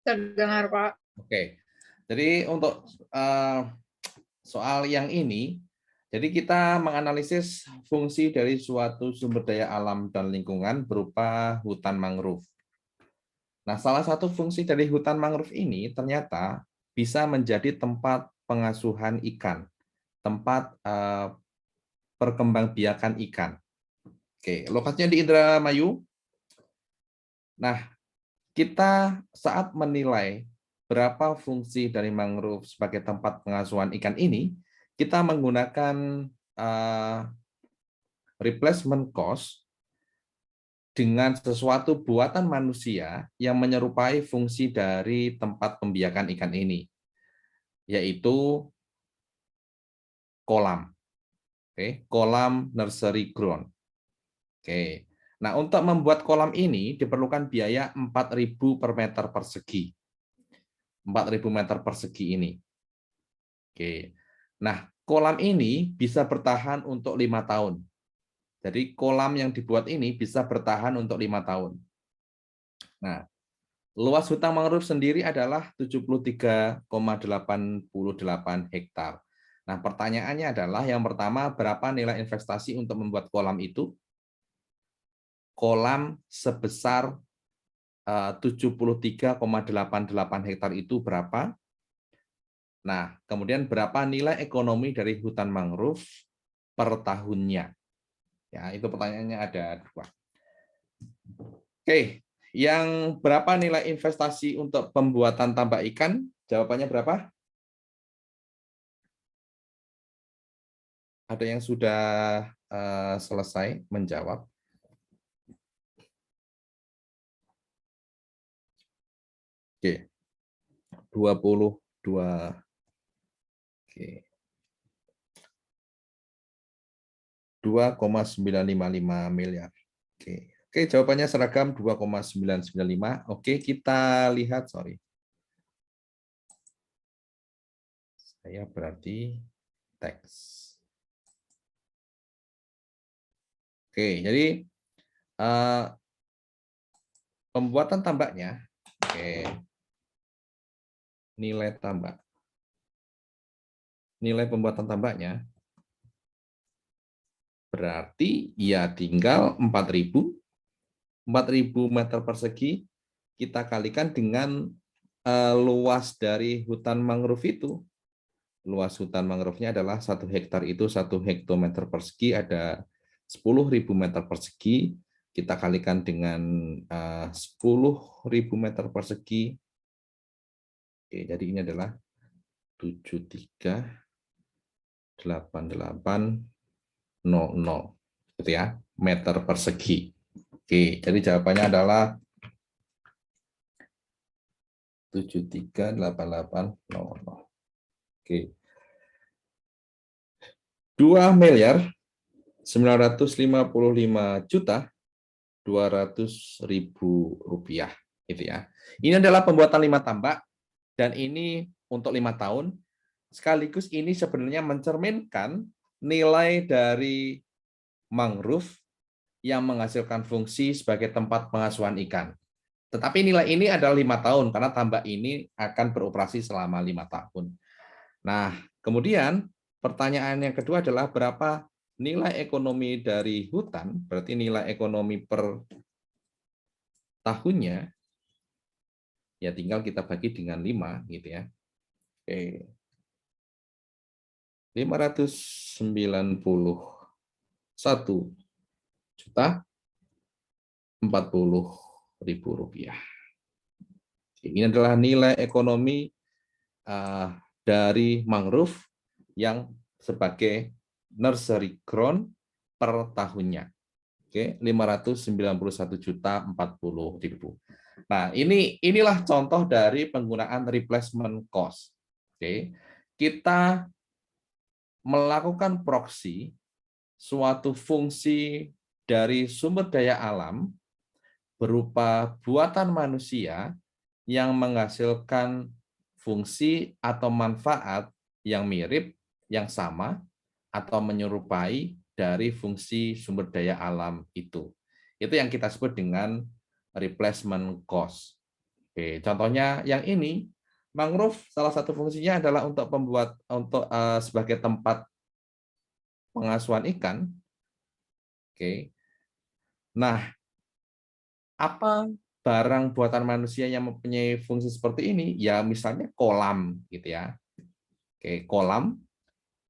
Terdengar, Pak. Oke, jadi untuk soal yang ini, jadi kita menganalisis fungsi dari suatu sumber daya alam dan lingkungan berupa hutan mangrove. Nah, salah satu fungsi dari hutan mangrove ini ternyata bisa menjadi tempat pengasuhan ikan, tempat perkembangbiakan ikan. Oke, lokasinya di Indramayu. Nah, kita saat menilai berapa fungsi dari mangrove sebagai tempat pengasuhan ikan ini, kita menggunakan replacement cost dengan sesuatu buatan manusia yang menyerupai fungsi dari tempat pembiakan ikan ini, yaitu kolam. Oke, kolam nursery ground. Oke. Nah, untuk membuat kolam ini diperlukan biaya 4.000 per meter persegi. 4.000 meter persegi ini. Oke. Nah, kolam ini bisa bertahan untuk 5 tahun. Jadi kolam yang dibuat ini bisa bertahan untuk 5 tahun. Nah, luas hutan mangrove sendiri adalah 73,88 hektar. Nah, pertanyaannya adalah yang pertama, berapa nilai investasi untuk membuat kolam itu? Kolam sebesar 73,88 hektar itu berapa? Nah, kemudian berapa nilai ekonomi dari hutan mangrove per tahunnya? Ya, itu pertanyaannya ada 2. Oke, yang berapa nilai investasi untuk pembuatan tambak ikan? Jawabannya berapa? Ada yang sudah selesai menjawab? Oke, 22. Oke. 2,955 miliar. Oke, jawabannya seragam 2,995. Oke, kita lihat, sorry. Saya berarti teks. Oke, jadi pembuatan tambaknya, oke, nilai tambak. Nilai pembuatan tambaknya berarti ya tinggal 4.000 meter persegi kita kalikan dengan luas dari hutan mangrove itu. Luas hutan mangrove-nya adalah 1 hektar itu 1 hektometer persegi, ada 10.000 meter persegi. Kita kalikan dengan 10.000 meter persegi. Oke, jadi ini adalah 738800 gitu ya, meter persegi. Oke, jadi jawabannya adalah 738800. Oke. 2.955.200.000 rupiah, gitu ya. Ini adalah pembuatan 5 tambak dan ini untuk 5 tahun. Sekaligus ini sebenarnya mencerminkan nilai dari mangrove yang menghasilkan fungsi sebagai tempat pengasuhan ikan. Tetapi nilai ini adalah 5 tahun karena tambak ini akan beroperasi selama 5 tahun. Nah, kemudian pertanyaan yang kedua adalah berapa nilai ekonomi dari hutan, berarti nilai ekonomi per tahunnya, ya tinggal kita bagi dengan 5, gitu ya. Oke. 591.040.000 rupiah. Ini adalah nilai ekonomi dari mangrove yang sebagai nursery ground per tahunnya. Oke, 591.040.000. Nah, inilah contoh dari penggunaan replacement cost. Oke, kita melakukan proxy suatu fungsi dari sumber daya alam berupa buatan manusia yang menghasilkan fungsi atau manfaat yang mirip, yang sama, atau menyerupai dari fungsi sumber daya alam itu. Itu yang kita sebut dengan replacement cost. Oke, contohnya yang ini, mangrove salah satu fungsinya adalah untuk sebagai tempat pengasuhan ikan. Oke. Nah, apa barang buatan manusia yang mempunyai fungsi seperti ini? Ya, misalnya kolam, gitu ya. Oke, kolam.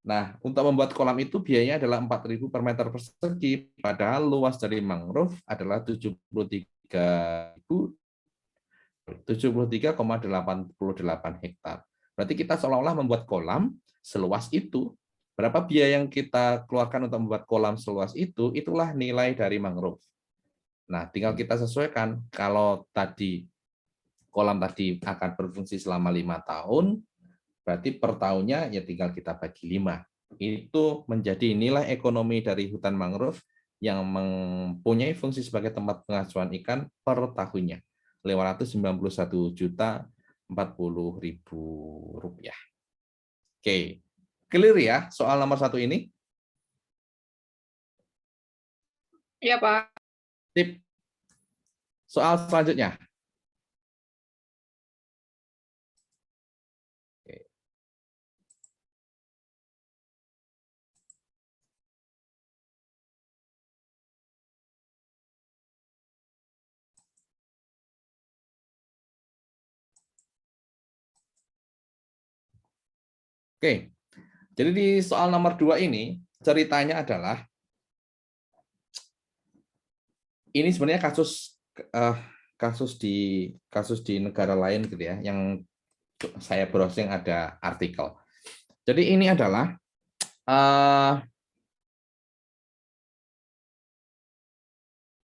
Nah, untuk membuat kolam itu biayanya adalah 4.000 per meter persegi, padahal luas dari mangrove adalah 73,88 hektar. Berarti kita seolah-olah membuat kolam seluas itu. Berapa biaya yang kita keluarkan untuk membuat kolam seluas itu, itulah nilai dari mangrove. Nah, tinggal kita sesuaikan. Kalau tadi kolam tadi akan berfungsi selama 5 tahun, berarti per tahunnya ya tinggal kita bagi 5. Itu menjadi nilai ekonomi dari hutan mangrove yang mempunyai fungsi sebagai tempat pengajuan ikan per tahunnya. 591.040.000 rupiah. Oke, clear ya soal nomor 1 ini? Iya, Pak. Tip. Soal selanjutnya. Oke. Oke, jadi di soal nomor 2 ini ceritanya adalah ini sebenarnya kasus di negara lain gitu ya, yang saya browsing ada artikel. Jadi ini adalah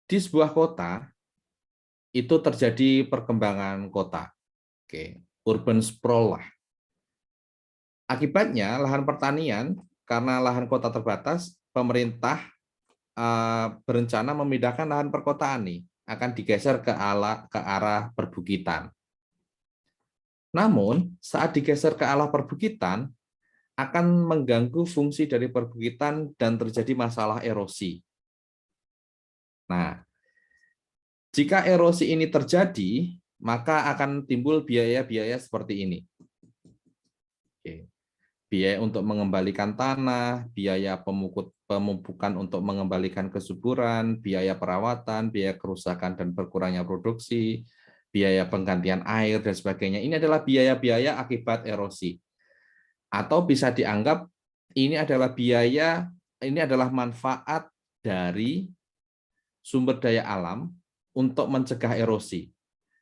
di sebuah kota itu terjadi perkembangan kota, oke, urban sprawl lah. Akibatnya lahan pertanian karena lahan kota terbatas, pemerintah berencana memindahkan lahan perkotaan nih, akan digeser ke arah perbukitan. Namun saat digeser ke arah perbukitan akan mengganggu fungsi dari perbukitan dan terjadi masalah erosi. Nah, jika erosi ini terjadi, maka akan timbul biaya-biaya seperti ini. Oke. Biaya untuk mengembalikan tanah, biaya pemupukan untuk mengembalikan kesuburan, biaya perawatan, biaya kerusakan dan berkurangnya produksi, biaya penggantian air, dan sebagainya. Ini adalah biaya-biaya akibat erosi. Atau bisa dianggap ini adalah manfaat dari sumber daya alam untuk mencegah erosi.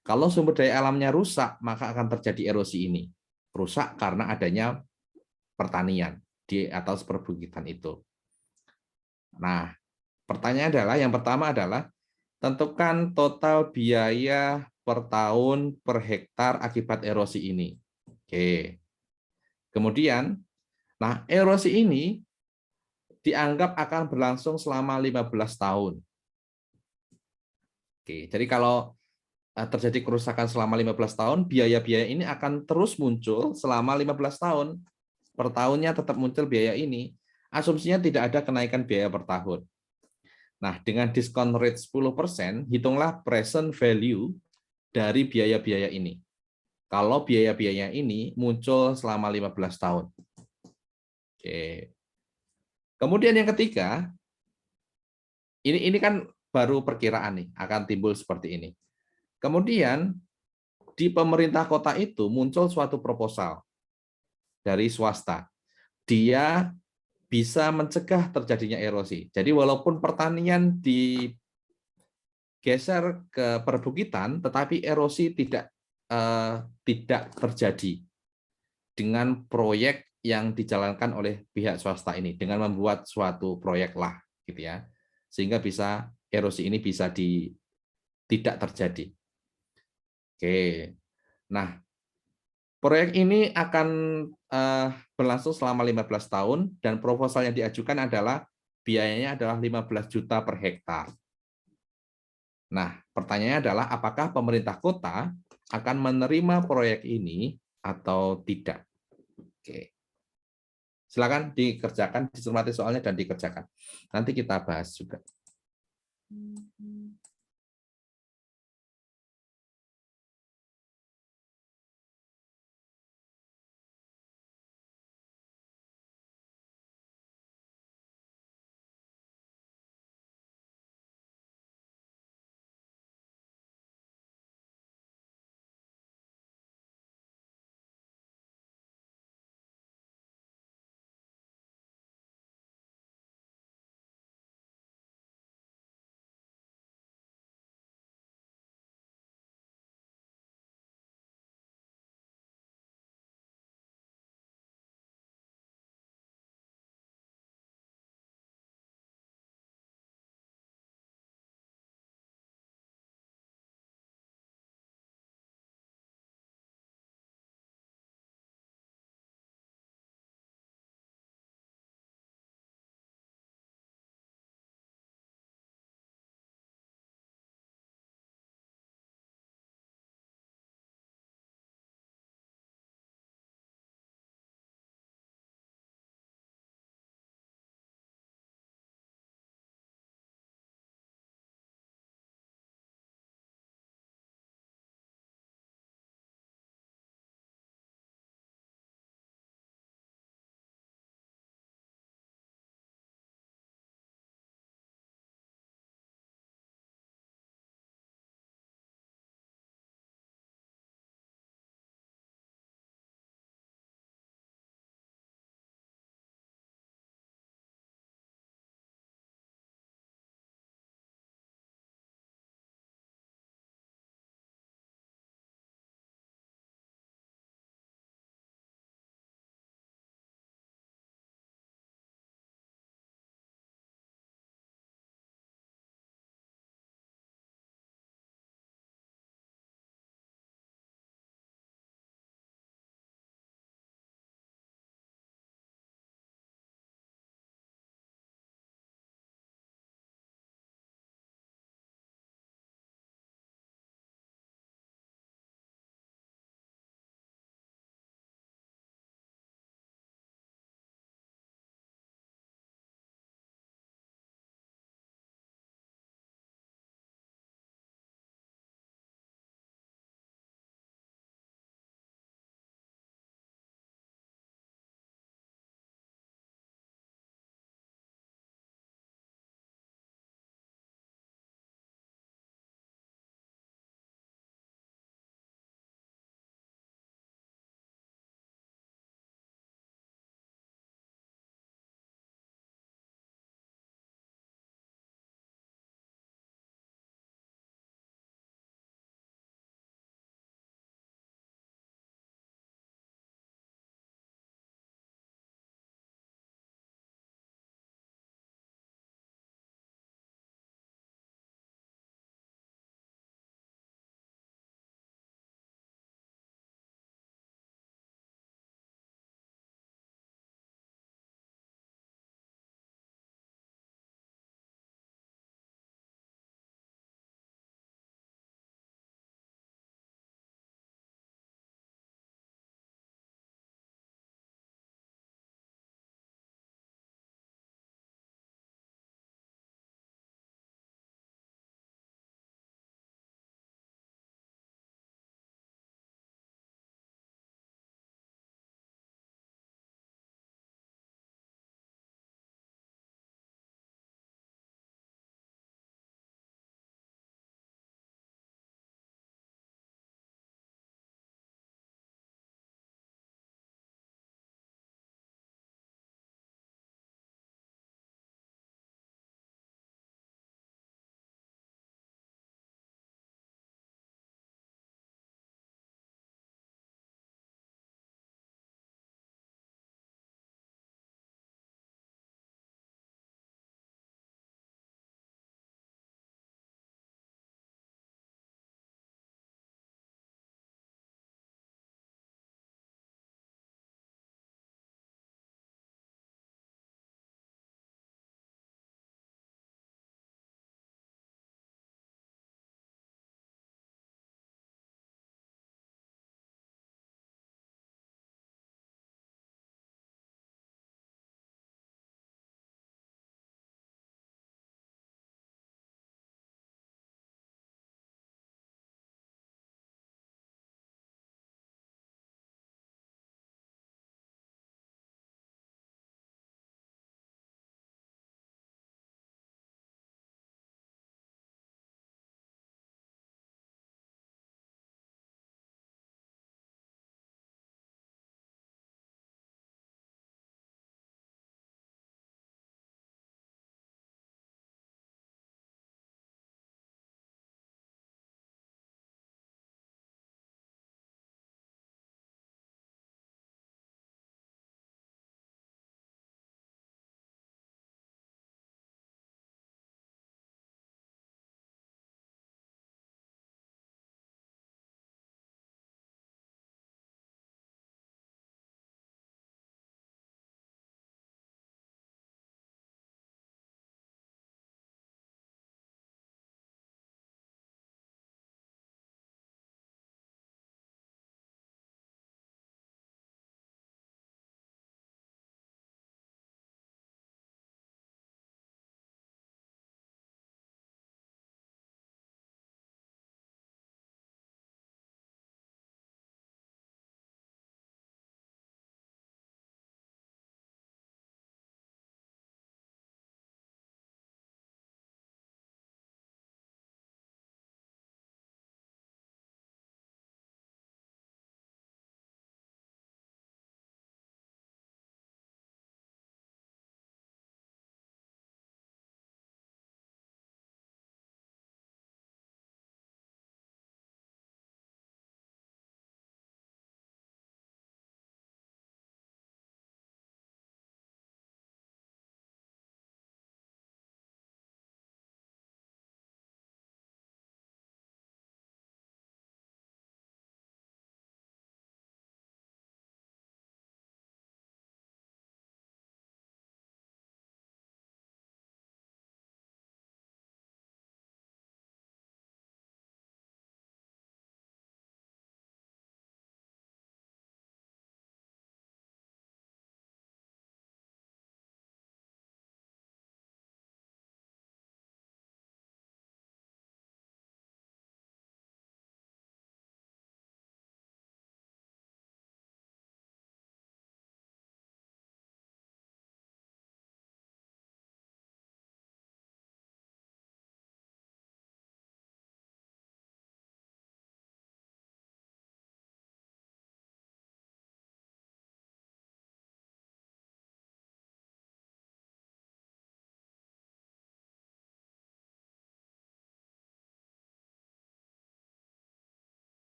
Kalau sumber daya alamnya rusak, maka akan terjadi erosi ini. Rusak karena adanya pertanian di atas perbukitan itu. Nah, yang pertama adalah tentukan total biaya per tahun per hektar akibat erosi ini. Oke. Kemudian, nah erosi ini dianggap akan berlangsung selama 15 tahun. Oke, jadi kalau terjadi kerusakan selama 15 tahun, biaya-biaya ini akan terus muncul selama 15 tahun. Per tahunnya tetap muncul biaya ini. Asumsinya tidak ada kenaikan biaya per tahun. Nah, dengan diskon rate 10%, hitunglah present value dari biaya-biaya ini. Kalau biaya-biaya ini muncul selama 15 tahun. Oke. Kemudian yang ketiga, ini kan baru perkiraan nih, akan timbul seperti ini. Kemudian di pemerintah kota itu muncul suatu proposal dari swasta. Dia bisa mencegah terjadinya erosi. Jadi walaupun pertanian digeser ke perbukitan, tetapi erosi tidak terjadi dengan proyek yang dijalankan oleh pihak swasta ini, dengan membuat suatu proyek lah, gitu ya, sehingga bisa erosi ini bisa tidak terjadi. Oke, nah proyek ini akan berlangsung selama 15 tahun dan proposal yang diajukan adalah biayanya adalah 15 juta per hektar. Nah, pertanyaannya adalah apakah pemerintah kota akan menerima proyek ini atau tidak? Oke. Silakan dikerjakan, dicermati soalnya dan dikerjakan. Nanti kita bahas juga.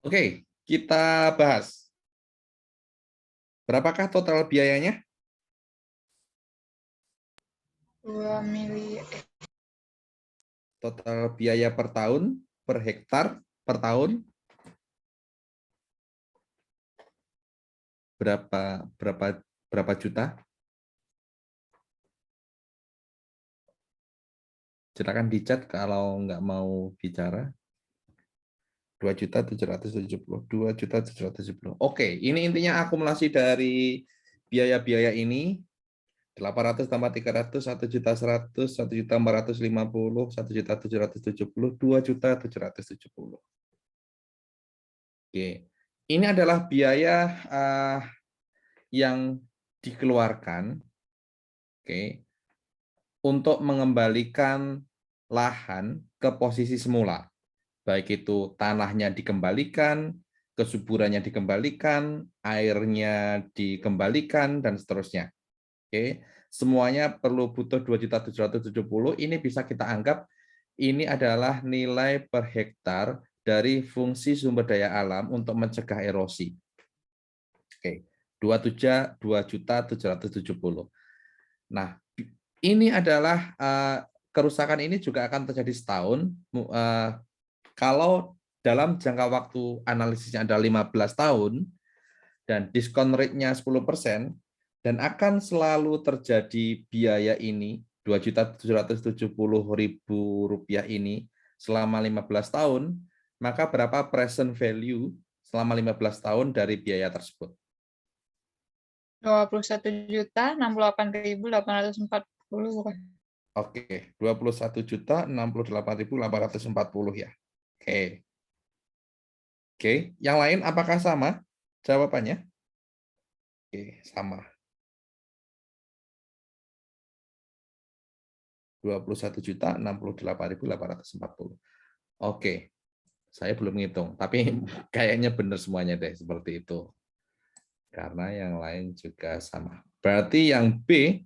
Oke, kita bahas. Berapakah total biayanya? 2 miliar. Total biaya per tahun, per hektar, per tahun. Berapa juta? Silakan di chat kalau nggak mau bicara. 2.770.000. 2.770.000. Oke, ini intinya akumulasi dari biaya-biaya ini. 800 tambah 300, 1.100.000, 1.450.000, 1.770.000, 2.770.000. Oke, ini adalah biaya yang dikeluarkan, oke, untuk mengembalikan lahan ke posisi semula. Baik itu tanahnya dikembalikan, kesuburannya dikembalikan, airnya dikembalikan, dan seterusnya. Oke, semuanya perlu butuh 2.770.000. Ini bisa kita anggap ini adalah nilai per hektar dari fungsi sumber daya alam untuk mencegah erosi. Oke, 2.770.000. Nah, ini adalah kerusakan ini juga akan terjadi setahun. Kalau dalam jangka waktu analisisnya ada 15 tahun dan diskon rate-nya 10%, dan akan selalu terjadi biaya ini, Rp2.770.000 ini selama 15 tahun, maka berapa present value selama 15 tahun dari biaya tersebut? 21.068.840 bukan? Oke, 21.068.840 ya. Oke. Oke, yang lain apakah sama jawabannya? Oke, sama. 21.068.840. Oke, saya belum ngitung, tapi kayaknya benar semuanya deh seperti itu. Karena yang lain juga sama. Berarti yang B,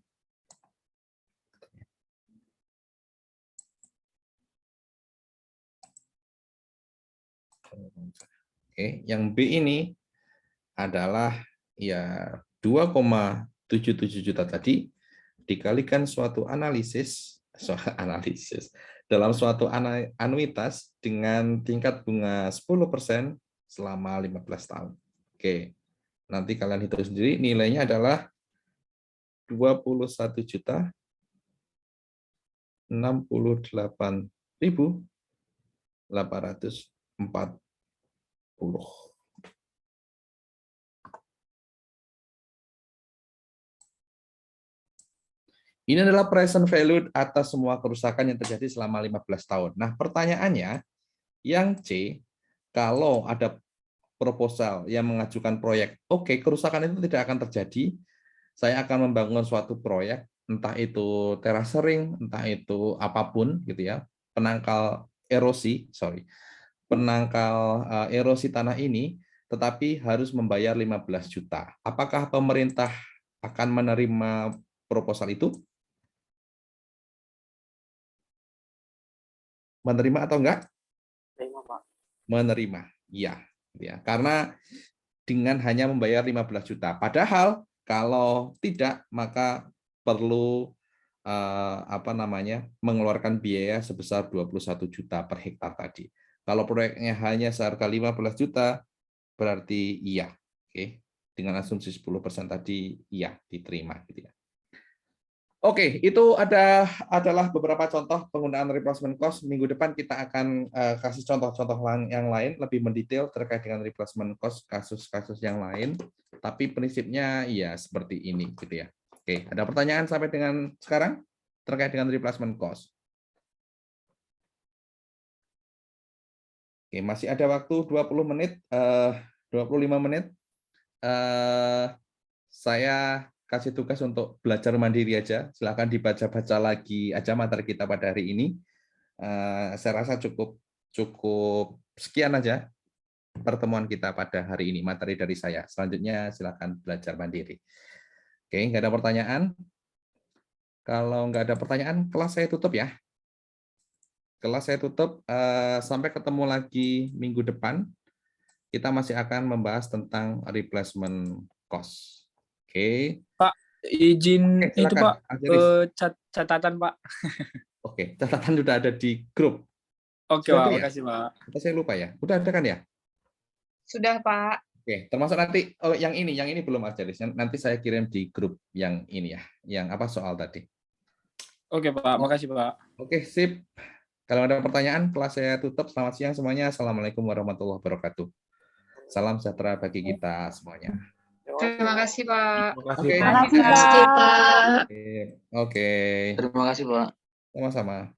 oke, yang B ini adalah ya 2,77 juta tadi dikalikan suatu analisis dalam suatu anuitas dengan tingkat bunga 10% selama 15 tahun. Oke. Nanti kalian hitung sendiri, nilainya adalah 21.068.840. Ini adalah present value atas semua kerusakan yang terjadi selama 15 tahun. Nah, pertanyaannya, yang C, kalau ada proposal yang mengajukan proyek, oke, kerusakan itu tidak akan terjadi, saya akan membangun suatu proyek, entah itu terasering, entah itu apapun, gitu ya, penangkal erosi tanah ini, tetapi harus membayar 15 juta. Apakah pemerintah akan menerima proposal itu? Menerima atau enggak? Menerima, iya. Ya, karena dengan hanya membayar 15 juta. Padahal kalau tidak, maka perlu mengeluarkan biaya sebesar 21 juta per hektar tadi. Kalau proyeknya hanya seharga 15 juta, berarti iya. Oke. Dengan asumsi 10% tadi, iya, diterima. Gitu ya. Oke, itu adalah beberapa contoh penggunaan replacement cost. Minggu depan kita akan kasih contoh-contoh yang lain lebih mendetail terkait dengan replacement cost kasus-kasus yang lain. Tapi prinsipnya ya seperti ini, gitu ya. Oke, ada pertanyaan sampai dengan sekarang terkait dengan replacement cost? Oke, masih ada waktu 20 menit, 25 menit. Saya kasih tugas untuk belajar mandiri aja. Silakan dibaca-baca lagi aja materi kita pada hari ini. Saya rasa cukup sekian aja pertemuan kita pada hari ini, materi dari saya. Selanjutnya silakan belajar mandiri. Oke, nggak ada pertanyaan? Kalau nggak ada pertanyaan, kelas saya tutup ya. Kelas saya tutup. Sampai ketemu lagi minggu depan. kita masih akan membahas tentang replacement cost. Oke. Pak, izin Oke, itu silakan, Pak, Aziris. catatan Pak. Oke, catatan sudah ada di grup. Oke Sudah Pak, ada ya? makasih Pak. Apa saya lupa ya? Udah ada kan ya? Sudah, Pak. Oke, termasuk nanti yang ini belum Aziris. Nanti saya kirim di grup yang ini ya, yang apa soal tadi. Oke Pak, makasih Pak. Oke, sip. Kalau ada pertanyaan, kelas saya tutup. Selamat siang semuanya. Assalamualaikum warahmatullahi wabarakatuh. Salam sejahtera bagi kita semuanya. Terima kasih, Pak. Terima kasih, Oke. Pak. Terima kasih, Pak. Oke. Terima kasih, Pak. Sama-sama.